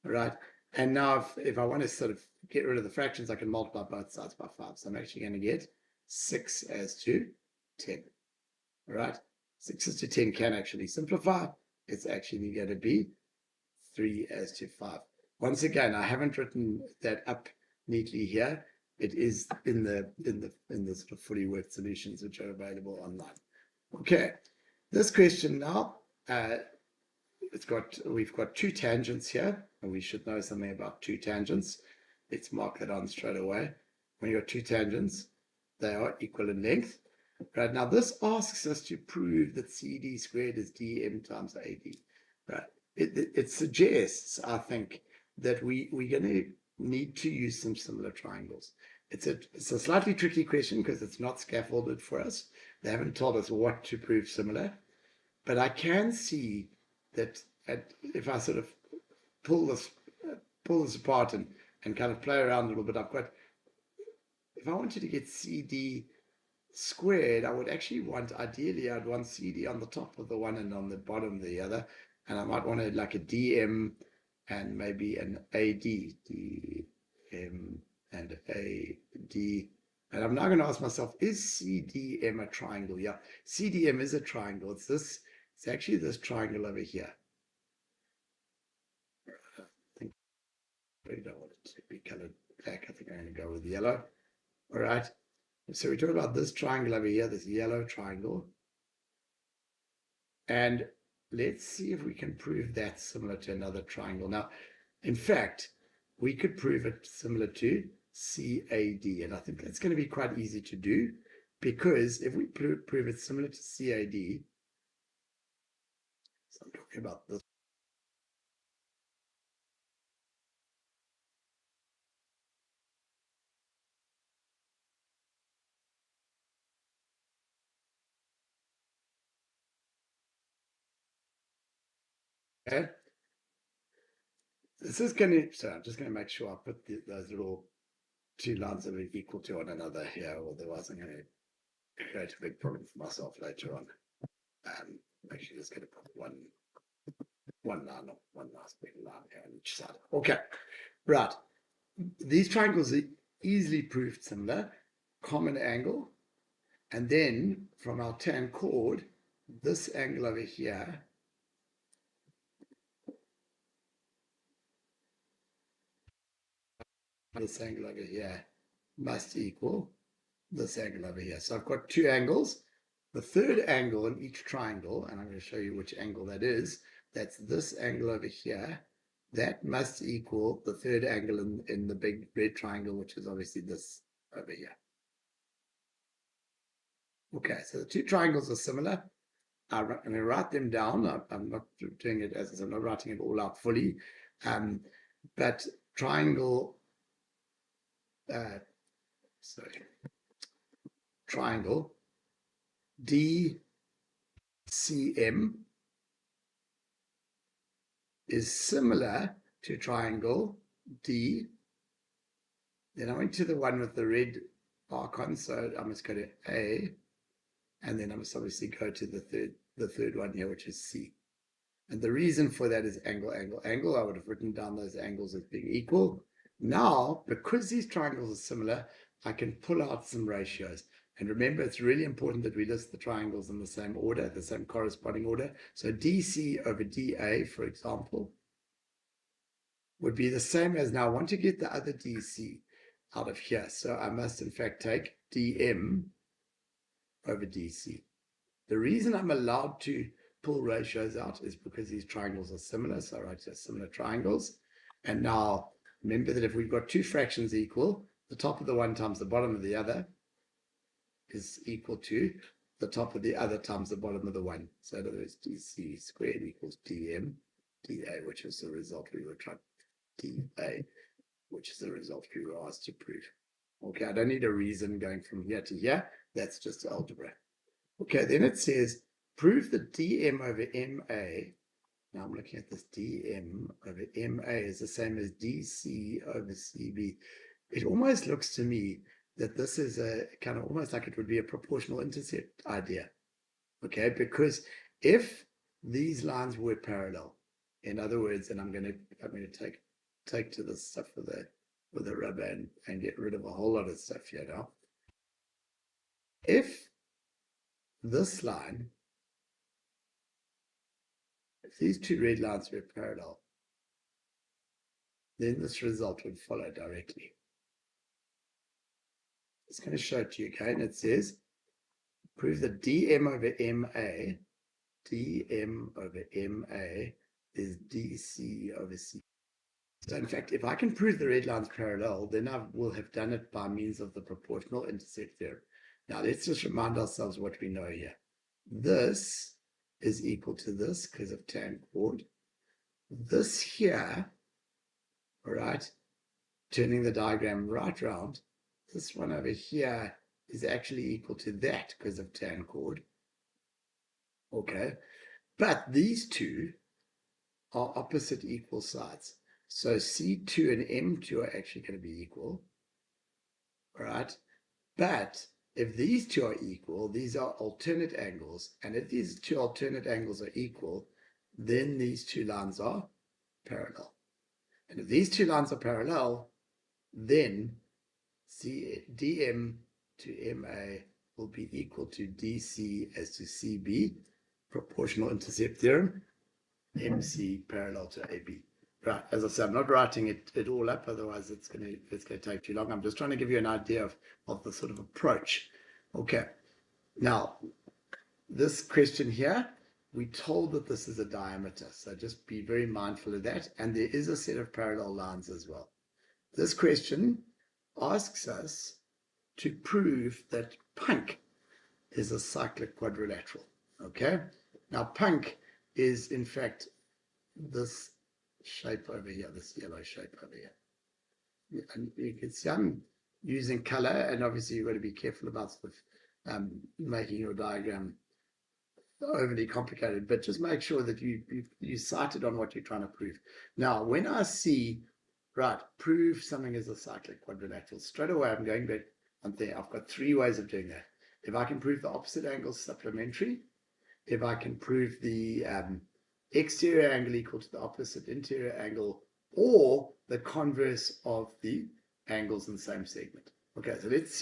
all right? And now if I want to sort of get rid of the fractions, I can multiply both sides by 5. So I'm actually going to get 6 as to 10. All right. 6 as to 10 can actually simplify. It's actually going to be 3 as to 5. Once again, I haven't written that up neatly here. It is in the sort of fully worked solutions which are available online. Okay. This question now, we've got two tangents here, and we should know something about two tangents. Let's mark that on straight away. When you've got two tangents, they are equal in length. Right, now this asks us to prove that CD squared is dm times AD. Right, it suggests, I think, that we're going to need to use some similar triangles. It's a slightly tricky question because it's not scaffolded for us. They haven't told us what to prove similar, but I can see that if I sort of pull this apart and kind of play around a little bit, if I wanted to get CD squared, I would actually ideally I'd want CD on the top of the one and on the bottom of the other, and I might want like a DM and maybe an AD, DM and AD. And I'm now going to ask myself, is CDM a triangle? Yeah, CDM is a triangle. It's actually this triangle over here. I think I really don't want it to be colored black. I think I'm going to go with yellow. All right. So we talk about this triangle over here, this yellow triangle. And let's see if we can prove that similar to another triangle. Now, in fact, we could prove it similar to CAD. And I think that's going to be quite easy to do, because if we prove it similar to CAD, so I'm talking about this. Okay. This is going to, so I'm just going to make sure I put those little two lines that are equal to one another here, otherwise I'm going to create a big problem for myself later on. Actually, just going to put one line, one nice big line here on each side. Okay, right. These triangles are easily proved similar. Common angle, and then from our tan chord, this angle over here this angle over here must equal this angle over here. So I've got two angles. The third angle in each triangle, and I'm going to show you which angle that is, that's this angle over here, that must equal the third angle in the big red triangle, which is obviously this over here. Okay, so the two triangles are similar. I'm going to write them down. I'm not doing it as I'm not writing it all out fully. But triangle, triangle DCM is similar to triangle D. Then I went to the one with the red icon, so I must go to A, and then I must obviously go to the third one here, which is C. And the reason for that is angle, angle, angle. I would have written down those angles as being equal. Now, because these triangles are similar, I can pull out some ratios. And remember, it's really important that we list the triangles in the same order, the same corresponding order. So DC over DA, for example, would be the same as, now I want to get the other DC out of here. So I must, in fact, take DM over DC. The reason I'm allowed to pull ratios out is because these triangles are similar. So I write just similar triangles. And now remember that if we've got two fractions equal, the top of the one times the bottom of the other is equal to the top of the other times the bottom of the one. So in other words, DC squared equals DM dA, which is the result we were trying, dA, which is the result we were asked to prove. Okay, I don't need a reason going from here to here. That's just algebra. Okay, then it says, prove that dm over MA, now I'm looking at this, dm over MA is the same as DC over CB. It almost looks to me that this is a kind of almost like it would be a proportional intercept idea. Okay, because if these lines were parallel, in other words, and I'm going to take to this stuff with the rubber and get rid of a whole lot of stuff here now. If this line, if these two red lines were parallel, then this result would follow directly. It's going to show it to you again. It says, prove that dm over MA is DC over C. So in fact, if I can prove the red lines parallel, then I will have done it by means of the proportional intercept theorem. Now let's just remind ourselves what we know here. This is equal to this because of tan chord. This here, all right, turning the diagram right round, this one over here is actually equal to that because of tan chord. Okay, but these two are opposite equal sides. So C2 and M2 are actually going to be equal, all right? But if these two are equal, these are alternate angles. And if these two alternate angles are equal, then these two lines are parallel. And if these two lines are parallel, then DM to MA will be equal to DC as to CB, proportional intercept theorem, MC parallel to AB. Right, as I said, I'm not writing it all up, otherwise it's going to take too long. I'm just trying to give you an idea of the sort of approach. Okay, now this question here, we told that this is a diameter, so just be very mindful of that. And there is a set of parallel lines as well. This question asks us to prove that punk is a cyclic quadrilateral. Okay, now punk is in fact this shape over here, this yellow shape over here. And you can see I'm using color, and obviously you've got to be careful about sort of making your diagram overly complicated, but just make sure that you sighted on what you're trying to prove. Now, when I see, right, prove something is a cyclic quadrilateral, straight away I'm going back and there. I've got three ways of doing that. If I can prove the opposite angle supplementary, if I can prove the exterior angle equal to the opposite interior angle, or the converse of the angles in the same segment. Okay, so let's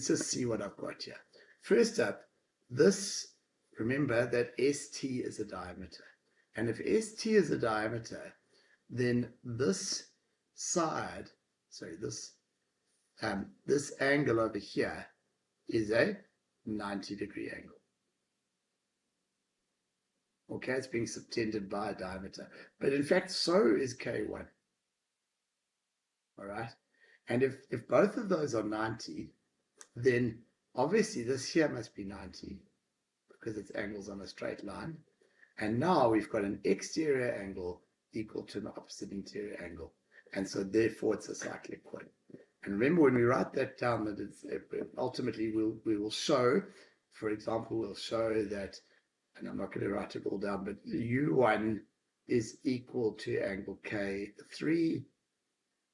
just see what I've got here. First up, this, remember that ST is a diameter. And if ST is a diameter, then this side, sorry, this angle over here is a 90-degree angle. Okay, it's being subtended by a diameter. But in fact, so is K1. All right. And if both of those are 90, then obviously this here must be 90 because it's angles on a straight line. And now we've got an exterior angle equal to an opposite interior angle. And so therefore it's a cyclic quad. And remember, when we write that down, that it's ultimately we will show, for example, we'll show that, and I'm not going to write it all down, but U1 is equal to angle K3,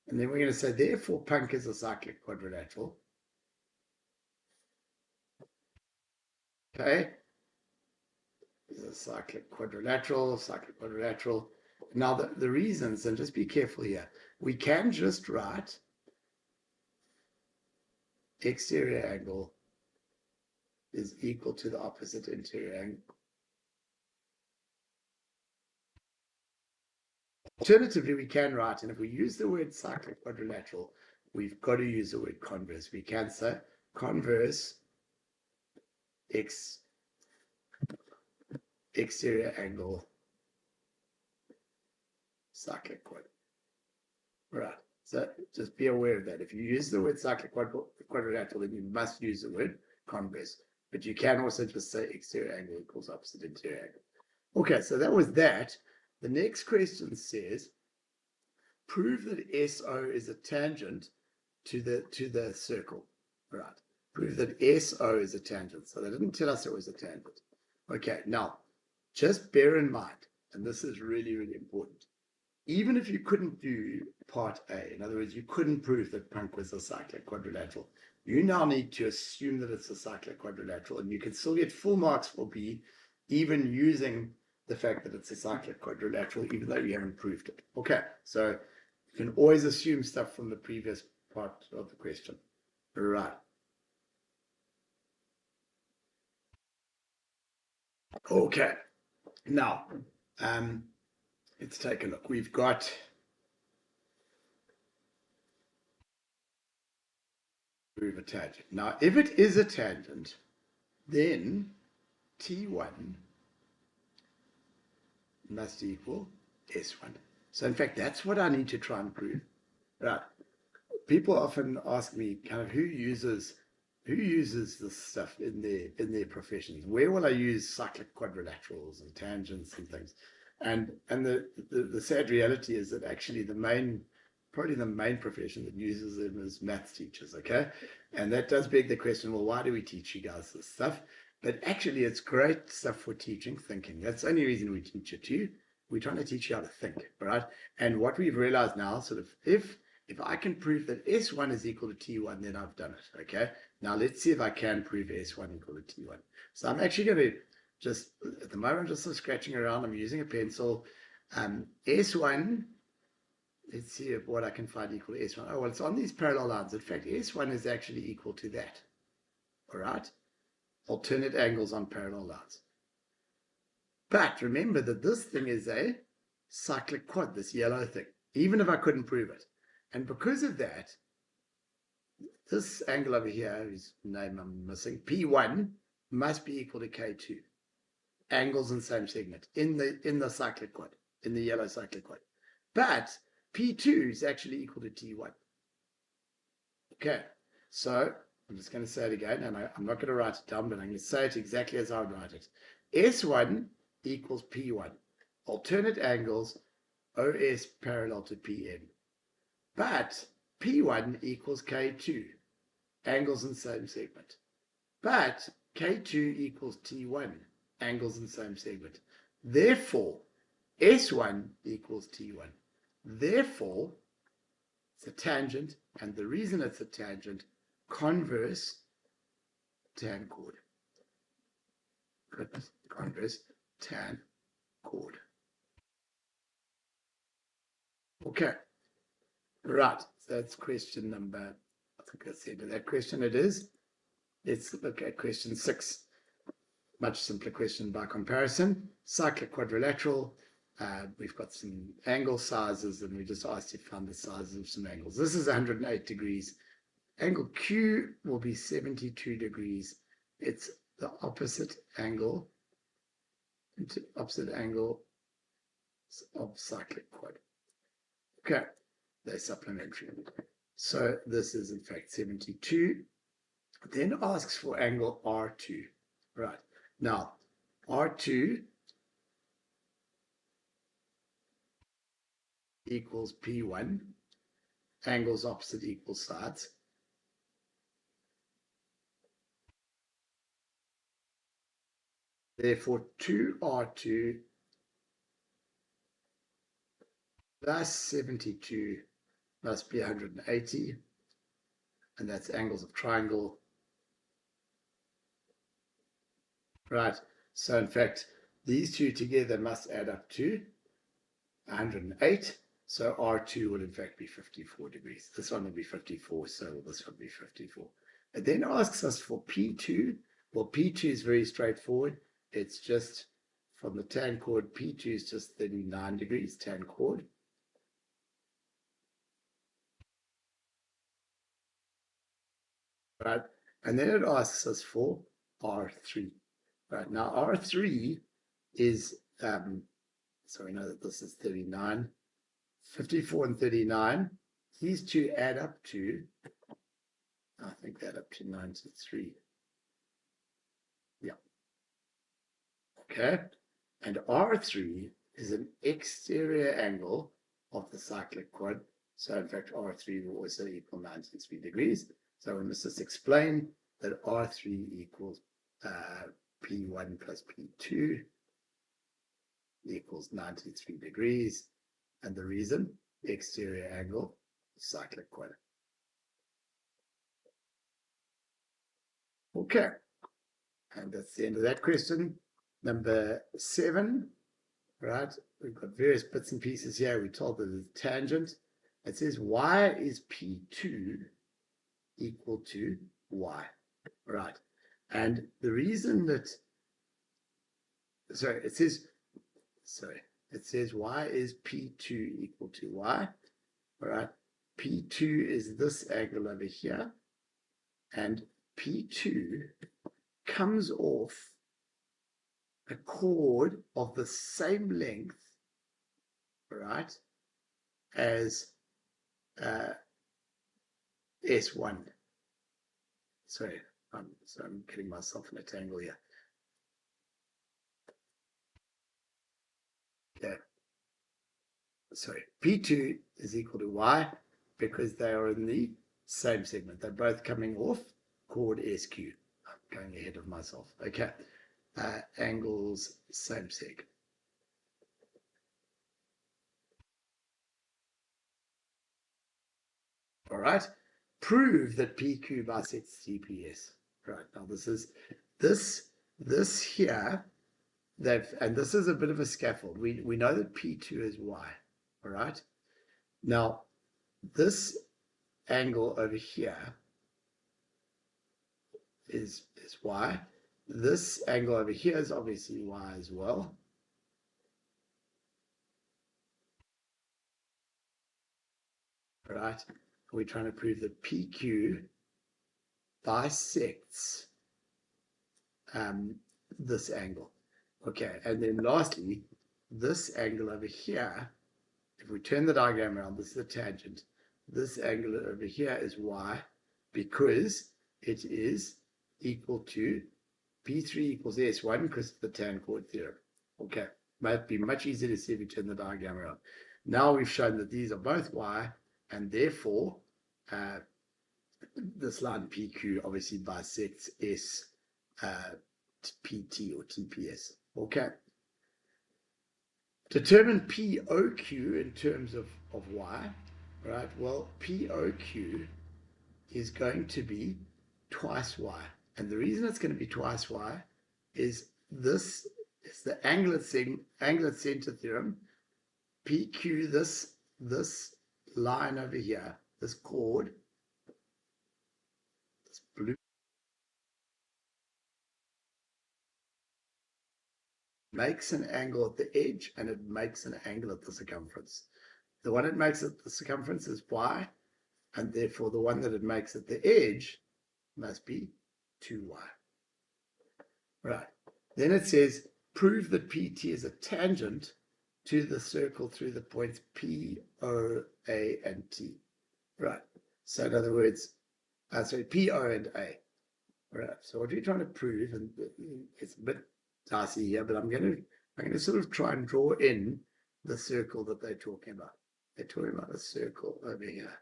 And then we're going to say, therefore, punk is a cyclic quadrilateral. Okay. It's a cyclic quadrilateral. Now, the reasons, and just be careful here, we can just write exterior angle is equal to the opposite interior angle. Alternatively, we can write, and if we use the word cyclic quadrilateral, we've got to use the word converse. We can say converse exterior angle cyclic quad. Right. So just be aware of that. If you use the word cyclic quadrilateral, then you must use the word converse. But you can also just say exterior angle equals opposite interior angle. Okay, so that was that. The next question says, prove that SO is a tangent to the circle. Right. Prove that SO is a tangent. So they didn't tell us it was a tangent. Okay, now just bear in mind, and this is really, really important. Even if you couldn't do part A, in other words, you couldn't prove that punk was a cyclic quadrilateral, you now need to assume that it's a cyclic quadrilateral, and you can still get full marks for B, even using the fact that it's a cyclic quadrilateral, even though you haven't proved it. Okay, so you can always assume stuff from the previous part of the question. Right. Okay, now, let's take a look. We've got prove a tangent. Now, if it is a tangent, then T1 must equal S1. So in fact, that's what I need to try and prove. Right. People often ask me kind of who uses this stuff in their professions. Where will I use cyclic quadrilaterals and tangents and things? And the sad reality is that actually probably the main profession that uses them is maths teachers, okay? And that does beg the question, well, why do we teach you guys this stuff? But actually, it's great stuff for teaching thinking. That's the only reason we teach it to you. We're trying to teach you how to think, right? And what we've realized now, sort of, if I can prove that S1 is equal to T1, then I've done it, okay? Now let's see if I can prove S1 equal to T1. So I'm actually going to just, at the moment, just sort of scratching around. I'm using a pencil. S1, let's see what I can find equal to S1. Oh, well, it's on these parallel lines. In fact, S1 is actually equal to that, all right? Alternate angles on parallel lines. But remember that this thing is a cyclic quad, this yellow thing, even if I couldn't prove it. And because of that, this angle over here, whose name I'm missing, P1 must be equal to K2. Angles in same segment in the cyclic quad, in the yellow cyclic quad. But P2 is actually equal to T1. Okay, so I'm just going to say it again, and I'm not going to write it down, but I'm going to say it exactly as I would write it. S1 equals P1. Alternate angles, OS parallel to PN. But P1 equals K2. Angles in same segment. But K2 equals T1. Angles in same segment. Therefore, S1 equals T1. Therefore, it's a tangent, and the reason it's a tangent, converse tan chord. Converse tan chord. Okay. Right. So that's question number, I think that's the end of that question. It is. Let's look at question 6. Much simpler question by comparison. Cyclic quadrilateral. We've got some angle sizes, and we just asked you to find the sizes of some angles. This is 108 degrees. Angle Q will be 72 degrees. It's the opposite angle of cyclic quad. Okay, they're supplementary. So this is in fact 72. Then asks for angle R2. Right. Now, R2 equals P1. Angles opposite equal sides. Therefore, 2R2 plus 72 must be 180, and that's angles of triangle. Right, so in fact, these two together must add up to 108. So R2 would in fact be 54 degrees. This one will be 54, so this will be 54. It then asks us for P2. Well, P2 is very straightforward. It's just from the tan chord, P2 is just 39 degrees tan chord. Right, and then it asks us for R3. Right, now R3 is, so we know that this is 39. 54 and 39, these two add up to, I think that up to 93. Yeah. Okay. And R3 is an exterior angle of the cyclic quad. So in fact, R3 will also equal 93 degrees. So we must just explain that R3 equals P1 plus P2 equals 93 degrees. And the reason, exterior angle, cyclic quad. Okay, and that's the end of that question. Number 7, right? We've got various bits and pieces here. We're told that it's tangent. It says y is P2 equal to y, right? And the reason that, it says y is P2 equal to y, right? P2 is this angle over here, and P2 comes off a chord of the same length, right, as S1. Sorry, I'm getting myself in a tangle here. Yeah. Sorry, P2 is equal to Y because they are in the same segment. They're both coming off chord SQ. I'm going ahead of myself. Okay. Angles, same seg. All right. Prove that PQ bisects TPS. Right. Now this here, and this is a bit of a scaffold. We know that P2 is Y. All right. Now this angle over here is Y. This angle over here is obviously Y as well. All right. We're trying to prove that PQ bisects this angle. Okay, and then lastly, this angle over here, if we turn the diagram around, this is the tangent. This angle over here is Y because it is equal to P3 equals S1 because of the tan chord theorem. Okay, might be much easier to see if we turn the diagram around. Now we've shown that these are both Y, and therefore this line PQ obviously bisects S PT or TPS. Okay. Determine POQ in terms of Y, right? Well, POQ is going to be twice Y. And the reason it's going to be twice Y is this is the angular center theorem. PQ, this line over here, this chord, this blue, makes an angle at the edge and it makes an angle at the circumference. The one it makes at the circumference is Y, and therefore the one that it makes at the edge must be 2Y. Right. Then it says, prove that PT is a tangent to the circle through the points P, O, A, and T. Right. So in other words, P, O, and A. Right. So what we're trying to prove, and it's a bit dicey here, but I'm going to sort of try and draw in the circle that they're talking about. They're talking about a circle over here.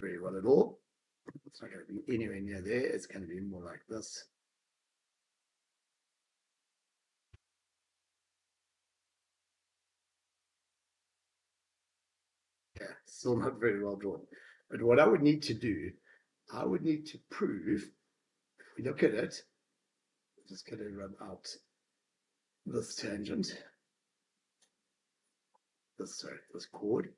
Very well at all. It's not going to be anywhere near there. It's going to be more like this. Still not very well drawn. But what I would need to do, I would need to prove, if we look at it, I'm just going to run out this tangent, this chord.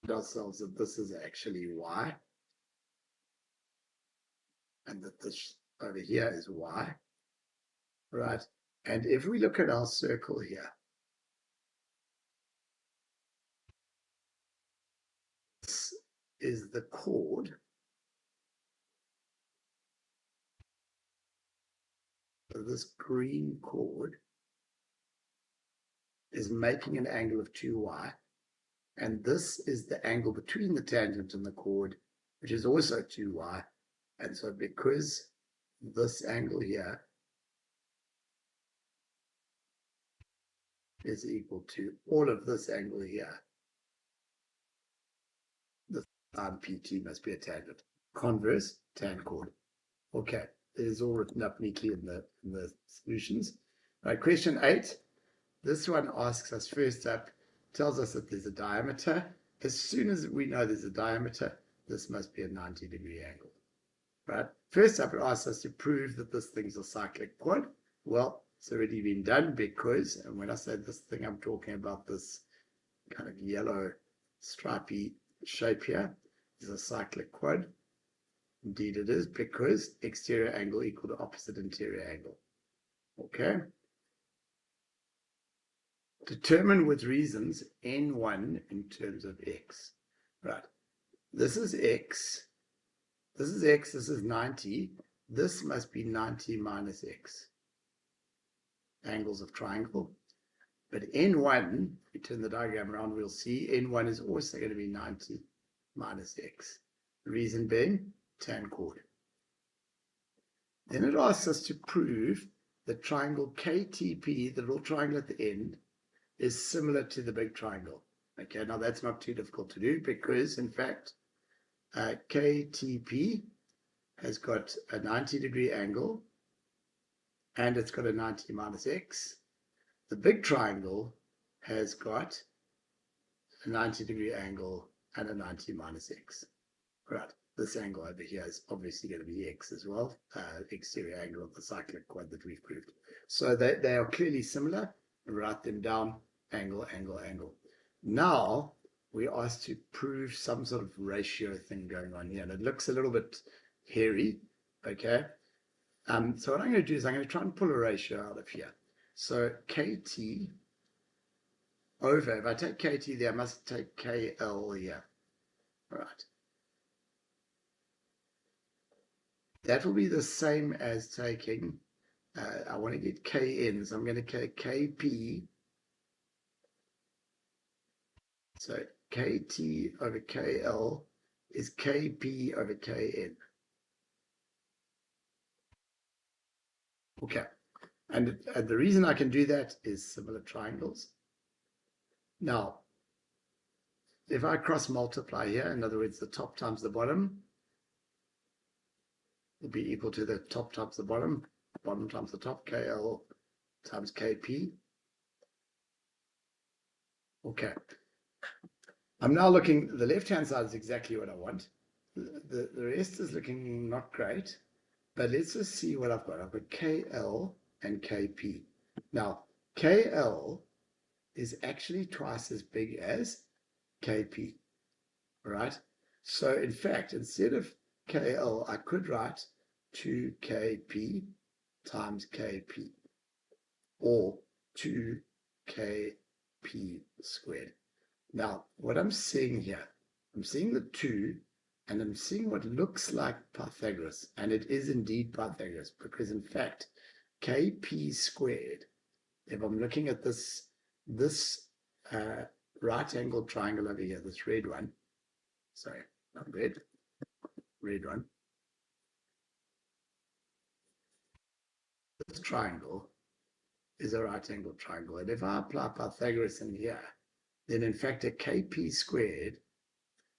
Ourselves that this is actually y, and that this over here is y, right? And if we look at our circle here, this is the chord. So this green chord is making an angle of 2y, and this is the angle between the tangent and the chord, which is also 2y. And so because this angle here is equal to all of this angle here, the sine PT must be a tangent. Converse, tan chord. Okay, it is all written up neatly in the solutions. All right, question 8. This one asks us first up, tells us that there's a diameter. As soon as we know there's a diameter, this must be a 90-degree angle. Right? First up, it asks us to prove that this thing's a cyclic quad. Well, it's already been done because, and when I say this thing, I'm talking about this kind of yellow stripy shape here, is a cyclic quad. Indeed it is, because exterior angle equal to opposite interior angle. Okay? Determine with reasons n1 in terms of x. Right. This is x. This is x. This is 90. This must be 90 minus x. Angles of triangle. But n1, if we turn the diagram around, we'll see n1 is also going to be 90 minus x. The reason being tan chord. Then it asks us to prove that triangle KTP, the little triangle at the end, is similar to the big triangle. Okay, now that's not too difficult to do because, in fact, KTP has got a 90-degree angle and it's got a 90 minus x. The big triangle has got a 90-degree angle and a 90 minus x. Right, this angle over here is obviously going to be x as well, exterior angle of the cyclic quad that we've proved. So they are clearly similar. Write them down, angle, angle, angle. Now we are asked to prove some sort of ratio thing going on here, and it looks a little bit hairy, okay? So what I'm going to do is I'm going to try and pull a ratio out of here. So KT over, if I take KT there, I must take KL here. All right. That will be the same as taking, I want to get KN, so I'm going to take KP. So KT over KL is KP over KN. Okay, and the reason I can do that is similar triangles. Now, if I cross multiply here, in other words, the top times the bottom will be equal to the top times the bottom times the top, KL times KP. Okay. I'm now looking, the left-hand side is exactly what I want. The rest is looking not great, but let's just see what I've got. I've got KL and KP. Now, KL is actually twice as big as KP, right? So, in fact, instead of KL, I could write 2KP times KP, or 2KP squared. Now, what I'm seeing here, I'm seeing the 2, and I'm seeing what looks like Pythagoras, and it is indeed Pythagoras, because in fact, KP squared, if I'm looking at this right-angled triangle over here, this red one, sorry, not red one, this triangle is a right-angled triangle, and if I apply Pythagoras in here, then in fact a KP squared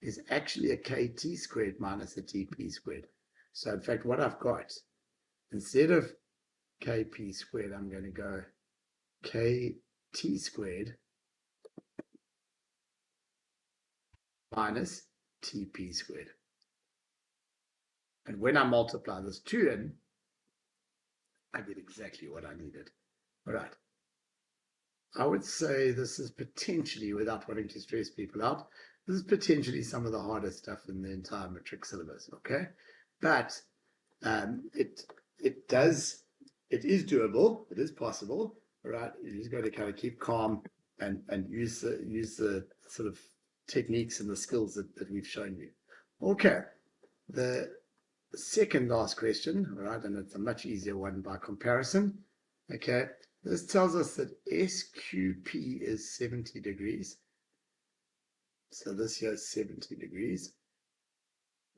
is actually a KT squared minus a TP squared. So in fact what I've got, instead of KP squared, I'm going to go KT t squared minus tp squared. And when I multiply this 2 in, I get exactly what I needed. All right. I would say this is potentially, without wanting to stress people out, this is potentially some of the hardest stuff in the entire matric syllabus, okay? But it is doable, it is possible, right? You just got to kind of keep calm and use the sort of techniques and the skills that we've shown you. Okay, the second last question, all right, and it's a much easier one by comparison. Okay, this tells us that SQP is 70 degrees. So this here is 70 degrees.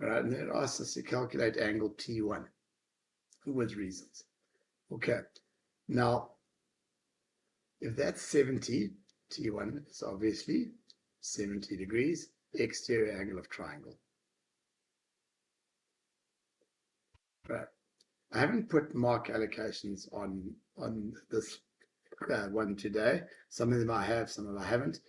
All right, and then it asks us to calculate angle T1 with reasons. Okay, now if that's 70, T1 is obviously 70 degrees, exterior angle of triangle. Right. I haven't put mark allocations on this one today. Some of them I have, some of them I haven't.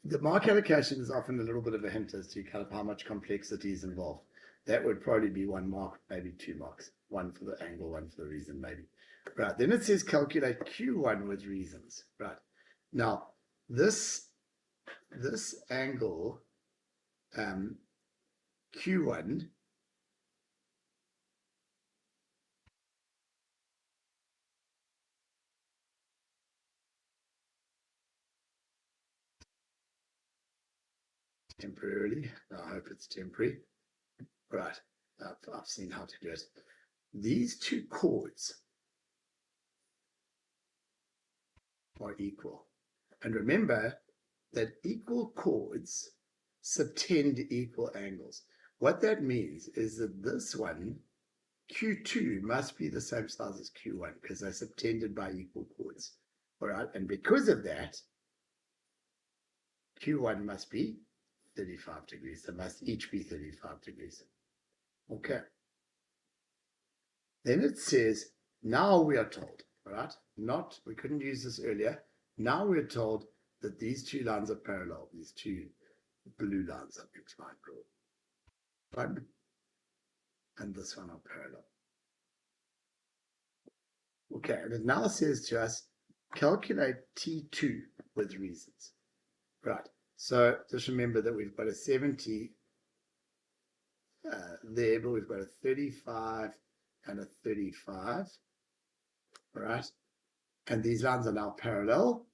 The mark allocation is often a little bit of a hint as to kind of how much complexity is involved. That would probably be 1 mark, maybe 2 marks. 1 for the angle, 1 for the reason, maybe. Right, then it says calculate Q1 with reasons. Right. Now, this angle, Q1, temporarily, I hope it's temporary. Right, I've seen how to do it. These two chords are equal. And remember that equal chords subtend equal angles. What that means is that this one, Q2, must be the same size as Q1 because they're subtended by equal chords. All right, and because of that, Q1 must be 35 degrees. They must each be 35 degrees. Okay. Then it says, now we are told, all right, we couldn't use this earlier. Now we're told that these two lines are parallel, these two blue lines that we've tried to draw. One and this one are parallel. Okay, and it now says to us, calculate T2 with reasons. Right, so just remember that we've got a 70 there, but we've got a 35 and a 35. All right, and these lines are now parallel.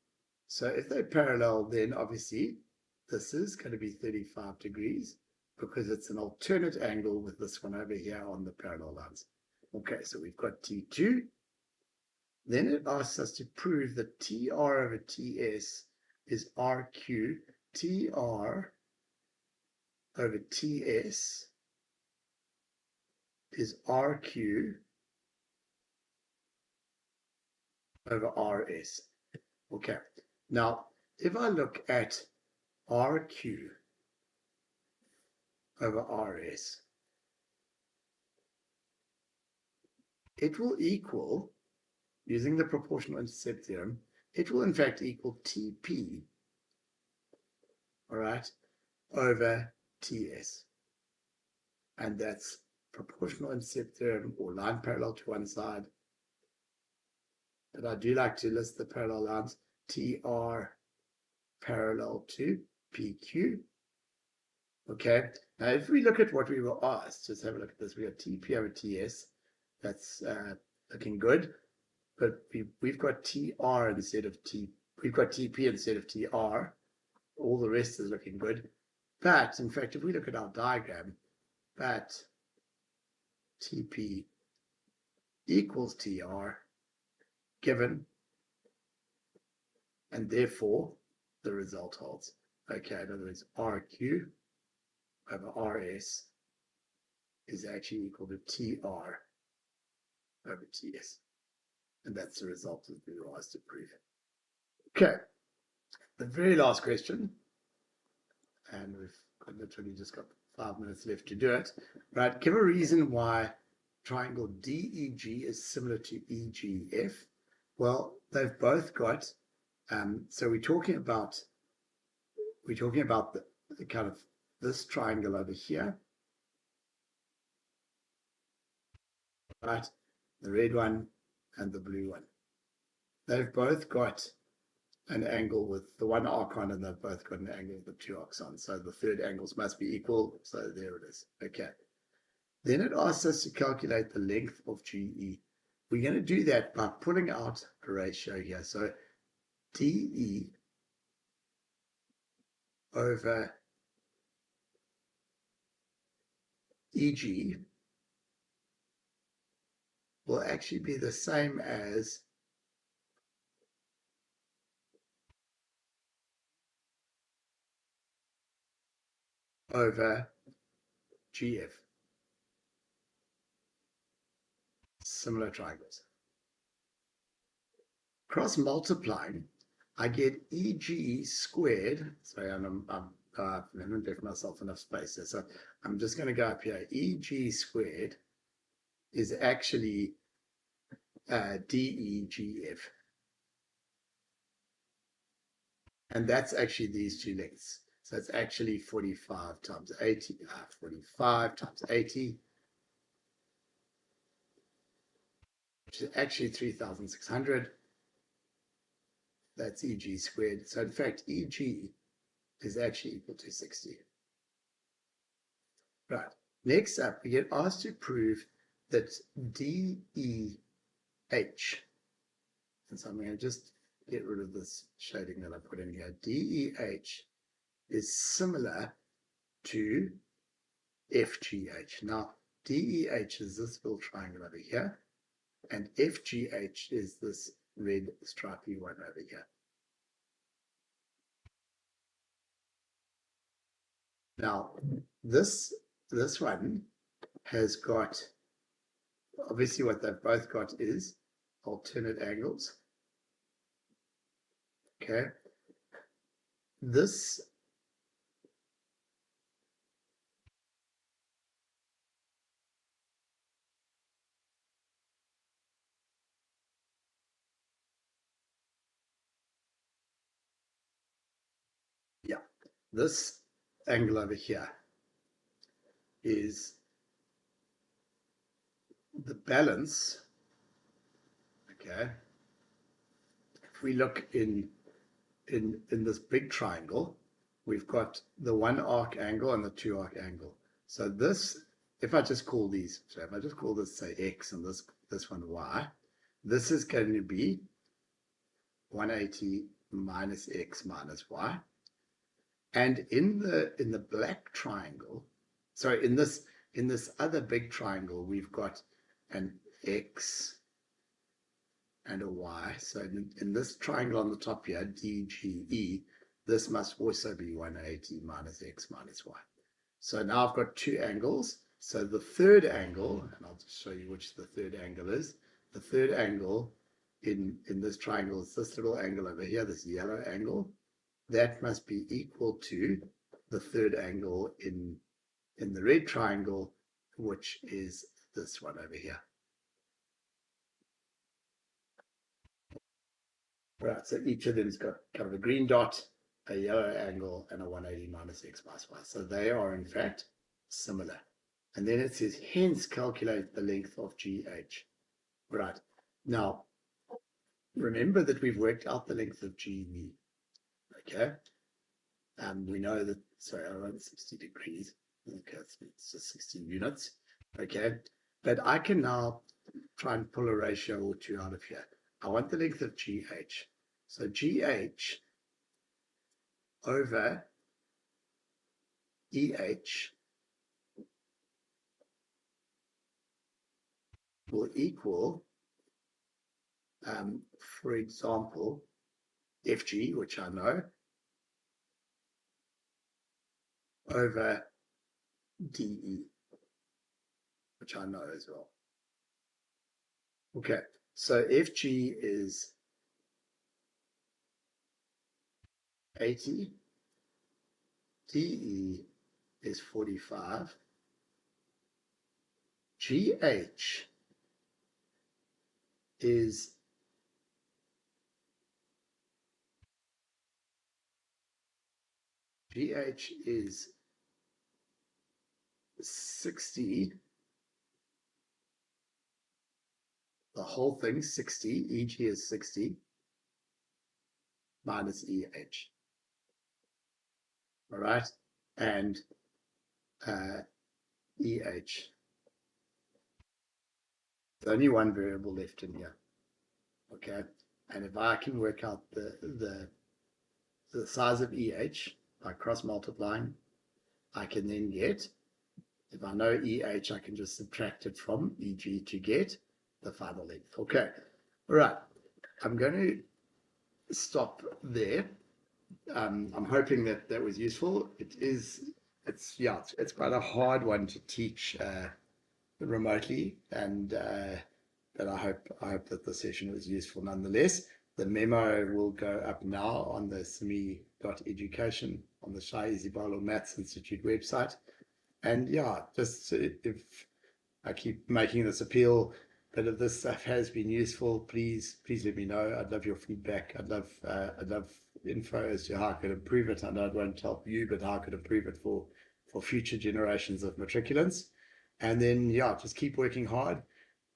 So if they're parallel, then obviously this is going to be 35 degrees because it's an alternate angle with this one over here on the parallel lines. Okay, so we've got T2. Then it asks us to prove that TR over TS is RQ. TR over TS is RQ over RS. Okay, now if I look at RQ over RS, it will equal, using the proportional intercept theorem, it will in fact equal TP, all right, over TS. And that's proportional intercept theorem or line parallel to one side. But I do like to list the parallel lines, TR parallel to PQ. Okay, now if we look at what we were asked, just have a look at this. We got TP over TS. That's looking good. But we've got TR instead of T. We've got TP instead of TR. All the rest is looking good. But in fact, if we look at our diagram, that TP equals TR given, and therefore the result holds. Okay, in other words, RQ over RS is actually equal to TR over TS. And that's the result that we were asked to prove. Okay, the very last question, and we've literally just got 5 minutes left to do it. Right, give a reason why triangle DEG is similar to EGF. Well, they've both got So we're talking about the kind of this triangle over here, right? The red one and the blue one. They've both got an angle with the one arc on, and they've both got an angle with the two arcs on. So the third angles must be equal. So there it is. Okay. Then it asks us to calculate the length of GE. We're going to do that by pulling out a ratio here. So DE over EG will actually be the same as over GF. Similar triangles. Cross multiplying, I get EG squared. Sorry, I haven't left myself enough space there. So I'm just going to go up here. EG squared is actually DEGF. And that's actually these two lengths. So it's actually 45 times 80, 45 times 80, which is actually 3,600. That's EG squared. So in fact, EG is actually equal to 60. Right. Next up, we get asked to prove that DEH, and so I'm going to just get rid of this shading that I put in here. DEH is similar to FGH. Now, DEH is this little triangle over here, and FGH is this red stripy one over here. Now, this one has got, obviously what they've both got is alternate angles. Okay. This this angle over here is the balance. Okay. If we look in this big triangle, we've got the one arc angle and the two arc angle. So this, if I just call these, so if I just call this, say, X, and this one Y, this is going to be 180 minus X minus Y. And in the black triangle, sorry, in this other big triangle, we've got an X and a Y. So in this triangle on the top here, DGE, this must also be 180 minus X minus Y. So now I've got two angles. So the third angle, and I'll just show you which the third angle is. The third angle in this triangle is this little angle over here, this yellow angle. That must be equal to the third angle in the red triangle, which is this one over here. Right, so each of them's got kind of a green dot, a yellow angle, and a 180 minus X minus Y. So they are, in fact, similar. And then it says, hence calculate the length of GH. Right. Now, remember that we've worked out the length of GE. Okay. We know that, sorry, around 60 degrees. Okay, it's just 60 units. Okay. But I can now try and pull a ratio or two out of here. I want the length of GH. So GH over EH will equal, for example, FG, which I know, over DE, which I know as well. Okay, so FG is 80, DE is 45, GH is GH is 60, the whole thing 60, EG is 60 minus EH. All right, and EH. There's only one variable left in here. Okay, and if I can work out the size of EH by cross multiplying, I can then get, if I know EH, I can just subtract it from EG to get the final length. Okay, all right, I'm going to stop there. I'm hoping that that was useful. It's quite a hard one to teach remotely, and but I hope that the session was useful nonetheless. The memo will go up now on the SME.education on the Shai Izibalo Maths Institute website. And yeah, just if I keep making this appeal, that if this stuff has been useful, please let me know. I'd love your feedback. I'd love info as to how I could improve it. I know it won't help you, but how I could improve it for future generations of matriculants. And then yeah, just keep working hard.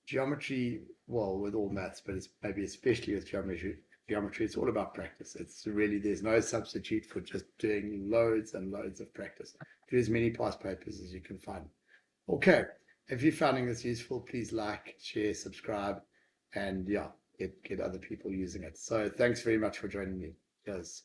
Geometry, well, with all maths, but it's maybe especially with geometry, it's all about practice. It's really, there's no substitute for just doing loads and loads of practice. Do as many past papers as you can find. Okay, if you're finding this useful, please like, share, subscribe, and yeah, get other people using it. So thanks very much for joining me. Cheers.